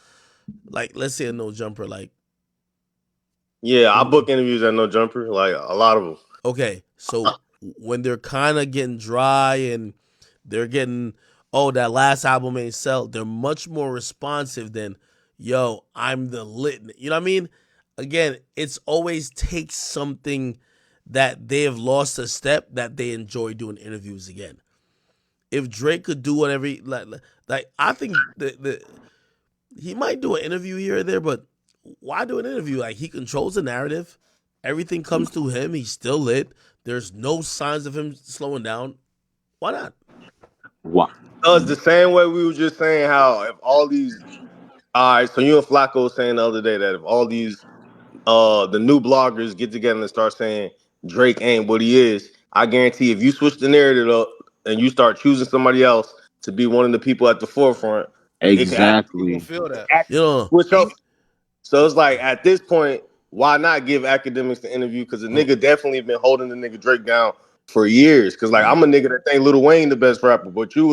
like let's say a No Jumper, like Yeah, I book interviews at No Jumper, like a lot of them. okay, so when they're kind of getting dry and they're getting, oh, that last album ain't sell, they're much more responsive than, yo, I'm the lit. You know what I mean? Again, it's always takes something that they have lost a step that they enjoy doing interviews again. If Drake could do whatever, like I think he might do an interview here or there, but why do an interview? Like he controls the narrative. Everything comes to him. He's still lit. There's no signs of him slowing down. Why not? Why? It's the same way we were just saying how if all these, all right, so you and Flacco was saying the other day that if all these the new bloggers get together and start saying Drake ain't what he is, I guarantee if you switch the narrative up and you start choosing somebody else to be one of the people at the forefront, Exactly. Feel that. Switch up. So it's like at this point, why not give Akademiks the interview? Because the nigga definitely been holding the nigga Drake down for years. Because like I'm a nigga that think Lil Wayne the best rapper, but you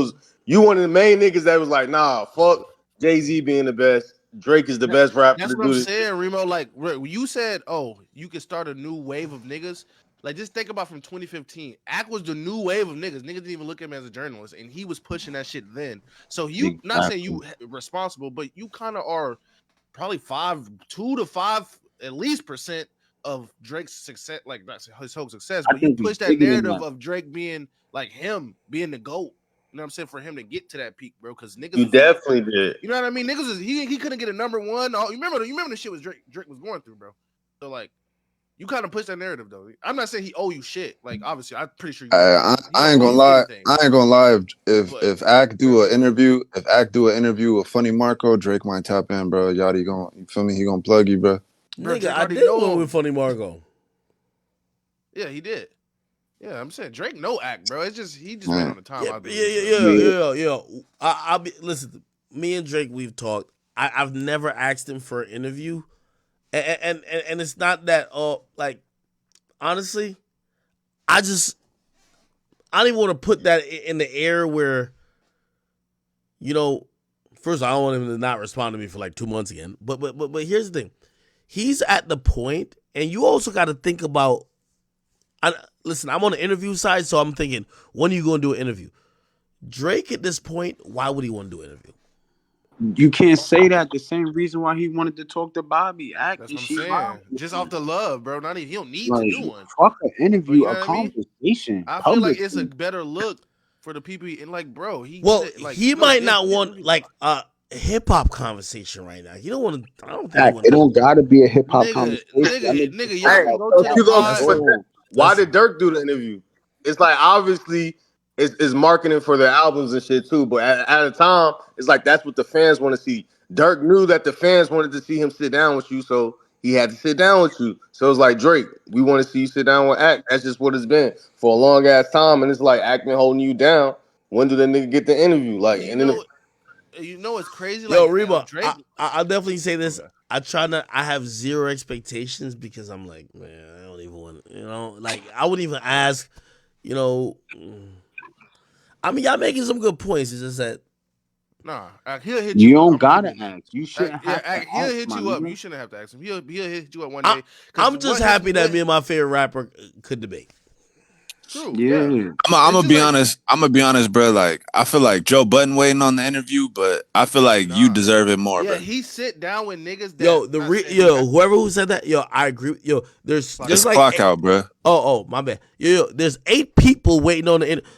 one of the main niggas that was like, nah, fuck Jay-Z being the best. Drake is the best rapper. That's what I'm saying, Remo. Like you said, oh, you could start a new wave of niggas. Like just think about from 2015. Ak was the new wave of niggas. Niggas didn't even look at him as a journalist, and he was pushing that shit then. So you not saying you responsible, but you kind of are probably 2 to 5 at least % of Drake's success, like that's his whole success. But you push that narrative of Drake being like him, being the GOAT. You know what I'm saying? For him to get to that peak, bro, because niggas. You definitely did. You know what I mean? Niggas he couldn't get a number one. You remember the shit was Drake was going through, bro. So like, you kind of push that narrative though. I'm not saying he owe you shit. Like obviously, I'm pretty sure. I ain't gonna lie. I ain't gonna lie. If Ak do an interview, with Funny Marco, Drake might tap in, bro. Yachty you feel me? He gonna plug you, bro. Nigga, I did one with Funny Marco. Yeah, he did. Yeah, I'm saying Drake no Ak, bro. It's just he just been on the time. Yeah. I'll be listen. Me and Drake, we've talked. I've never asked him for an interview, and it's not that. Like honestly, I don't even want to put that in the air where, first I don't want him to not respond to me for like 2 months again. But here's the thing, he's at the point, and you also got to think about. Listen, I'm on the interview side, so I'm thinking, when are you going to do an interview? Drake at this point, why would he want to do an interview? You can't say that. The same reason why he wanted to talk to Bobby. That's what I'm saying. Just off the love, bro. Not even he don't need like, to do one. Fuck an interview, a conversation. I feel like it's a better look for the people. And like, bro, he might not want like a hip hop conversation right now. You don't want to. I don't think it don't gotta be a hip hop conversation. Why did Dirk do the interview? It's like obviously it's marketing for their albums and shit too. But at a time, it's like that's what the fans want to see. Dirk knew that the fans wanted to see him sit down with you, so he had to sit down with you. So it's like Drake, we want to see you sit down with Ak. That's just what it's been for a long ass time, and it's like Ak been holding you down. When did the nigga get the interview? Like, it's crazy. Yo, like, Reba, Drake. I'll definitely say this. I have zero expectations because I'm like, man, I don't even want to, like I wouldn't even ask, I mean, y'all making some good points. It's just that, nah, he'll hit you. You don't gotta ask. You shouldn't have to he'll ask, hit you up. You shouldn't have to ask him. He'll hit you up one day. I'm just happy that me and my favorite rapper could debate. True. Yeah. I'm gonna be honest. I'm gonna be honest, bro. Like I feel like Joe Budden waiting on the interview, but I feel like you deserve it more, bro. Yeah, he sit down with niggas. Whoever who said that, I agree. There's like clock out, bro. Oh, my bad. There's 8 people waiting on the interview.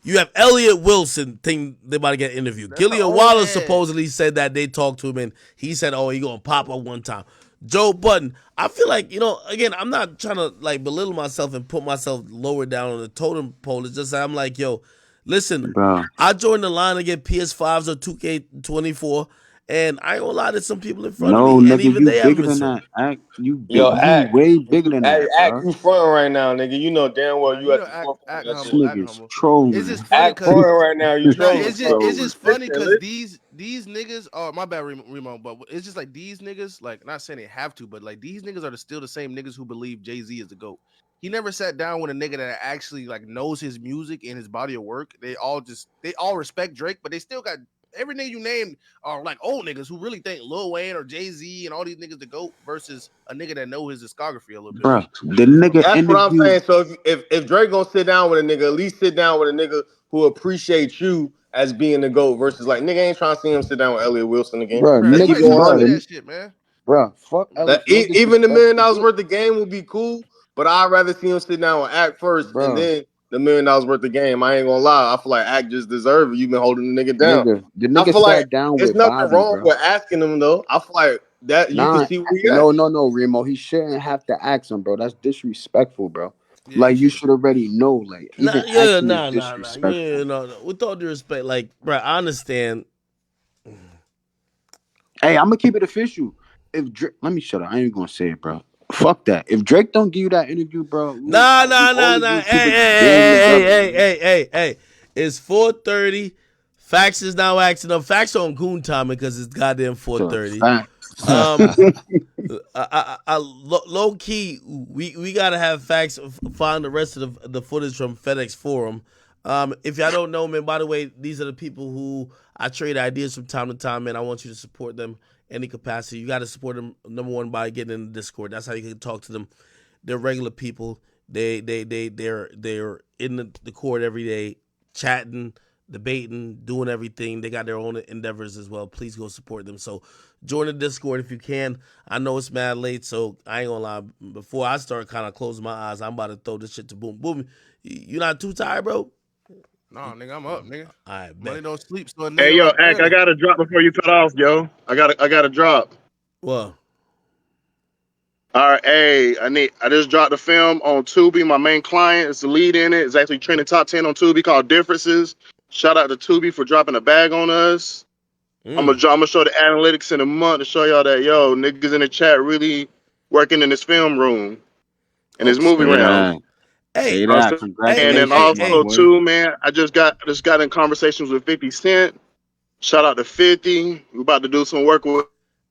You have Elliot Wilson think they about to get interviewed. Gillian Wallace supposedly said that they talked to him and he said, "Oh, he gonna pop up one time." Joe Budden, I feel like, again, I'm not trying to like belittle myself and put myself lower down on the totem pole. It's just that I'm like, listen, I joined the line to get PS5s or 2K24, And I ain't gonna lie, there's some people in front of No, me, and nigga, even you they haven't bigger been than serving. that. Act, you big, Yo, you act. way bigger than Hey, that, act, bro. you fronting right now, nigga. You know damn well Nah, you you at know, the forefront act of that This shit. humble, act nigga's humble. It's trolling. just funny Act because fronting right now. You nah, trolling. it's So just funny listen, because listen. these niggas. Oh, my bad, Remo. But it's just like these niggas. Like, not saying they have to, but like these niggas are still the same niggas who believe Jay-Z is the GOAT. He never sat down with a nigga that actually like knows his music and his body of work. They all respect Drake, but they still got every nigga you named are like old niggas who really think Lil Wayne or Jay-Z and all these niggas the GOAT versus a nigga that know his discography a little bit. Bro, the nigga That's what I'm interview. saying. So if Drake gonna sit down with a nigga, at least sit down with a nigga who appreciates you as being the GOAT versus like nigga ain't trying to see him sit down with Elliot Wilson again. Bro, Bro, Let's keep nobody it niggas, trying to bro, see 100. that shit, man. bro, fuck That, Ellis. No even the $1 disrespect million to Drake, worth of game would be cool, but I'd rather see him sit down with Act first and bro. then the $1 million worth of game. I ain't gonna lie. I feel like Act just deserve it. You've been holding the nigga down. Nigga, the I nigga feel like sat down it's with nothing Bobby, wrong bro. with asking him though. I feel like that you can Nah, see where he at. no, Remo. He shouldn't have to ask him, bro. That's disrespectful, bro. Yeah, he Like you should have. should already know. Like Nah, even yeah, asking is nah. disrespectful. Yeah, no. With all due respect, like, bro, I understand. Hey, I'm gonna keep it official. If Drake, let me shut up. I ain't even gonna say it, bro. Fuck that. If Drake don't give you that interview, bro, we all of you Hey, people hey, band hey, hey, together, hey, man. hey, hey, hey. It's 4:30. Fax is now acting up. Fax on goon time because it's goddamn It's a 4:30. fact. Um, low key, we gotta have facts. Find the rest of the footage from FedEx Forum. If y'all don't know, man, by the way, these are the people who I trade ideas from time to time, man. I want you to support them any capacity. You got to support them, number one, by getting in the Discord. That's how you can talk to them. They're regular people. They're in the court every day, chatting, debating, doing everything. They got their own endeavors as well. Please go support them. So join the Discord if you can. I know it's mad late, so I ain't gonna lie. Before I start kind of closing my eyes, I'm about to throw this shit to boom boom. You not too tired, bro? Nah, nigga, I'm up, nigga. I Money bet. don't sleep, so a Hey, nigga yo, up Ack, I early. got to drop before you cut off, yo. I got to drop. Well, All right, hey, I just dropped a film on Tubi. My main client is the lead in it. It's actually trending top 10 on Tubi called Differences. Shout out to Tubi for dropping a bag on us. I'm gonna show the analytics in a month to show y'all that yo niggas in the chat really working in this film room in this movie Say realm. that. Hey, Say I'm that. saying? And then Congratulations, my also boy. too, man, I just got in conversations with 50 Cent. Shout out to 50. We're about to do some work with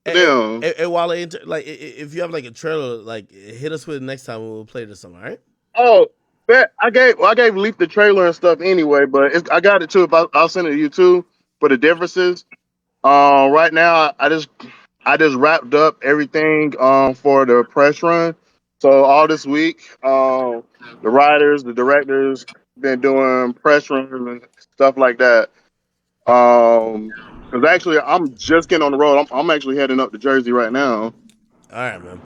them. while if you have like a trailer, like hit us with it next time we'll play this song. All right? Oh, I gave Leaf the trailer and stuff anyway, but I got it too. I'll send it to you too for the differences. Right now I just wrapped up everything for the press run. So all this week, the writers, the directors been doing press runs and stuff like that. Because actually I'm just getting on the road. I'm actually heading up to Jersey right now. All right, man.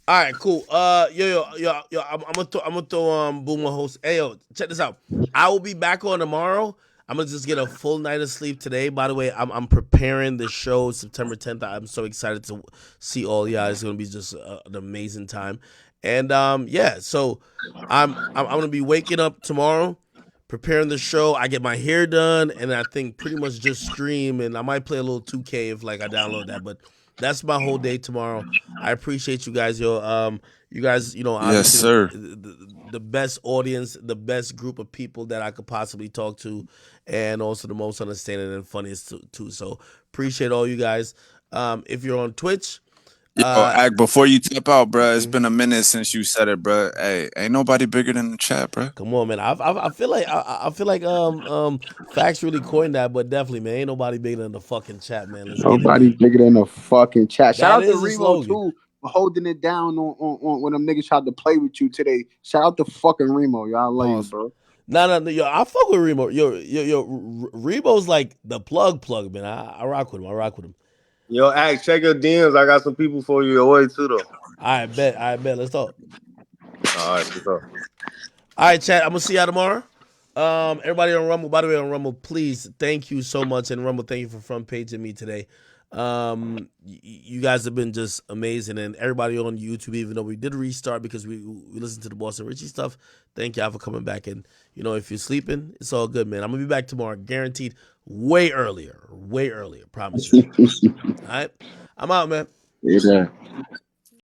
All right, cool. I'm gonna throw Boomer host. Hey, yo, check this out. I will be back on tomorrow. I'm gonna just get a full night of sleep today. By the way, I'm preparing the show September 10th. I'm so excited to see all y'all. It's gonna be just an amazing time. And yeah, so I'm gonna be waking up tomorrow, preparing the show. I get my hair done, and I think pretty much just stream. And I might play a little 2K if like I download that. But that's my whole day tomorrow. I appreciate you guys, yo. You guys, Yes, obviously sir. the best audience, the best group of people that I could possibly talk to, and also the most understanding and funniest too. So appreciate all you guys. If you're on Twitch, Yo, Ack, before you tip out, bro, it's mhm. been a minute since you said it, bro. Hey, ain't nobody bigger than the chat, bro. Come on, man. I feel like I feel like Facts really coined that, but definitely, man, ain't nobody bigger than the fucking chat, man. Let's get it, Nobody man. bigger than the fucking chat. Shout That out to is a Remo slogan. too for holding it down on when them niggas tried to play with you today. Shout out to fucking Remo. Y'all, I love you, Pause. bro. No, yo, I fuck with Remo. Yo, Remo's like the plug, man. I rock with him. I rock with him. Yo, Act, check your DMs. I got some people for you away too though. I bet. Let's talk. All right, what's up? All right, chat. I'm gonna see y'all tomorrow. Everybody on Rumble. By the way, on Rumble, please, thank you so much. And Rumble, thank you for front paging me today. You guys have been just amazing, and everybody on YouTube, even though we did restart because we listened to the Boston Richie stuff. Thank y'all for coming back, and if you're sleeping, it's all good, man. I'm gonna be back tomorrow, guaranteed, way earlier, promise you. All right, I'm out, man. Yeah.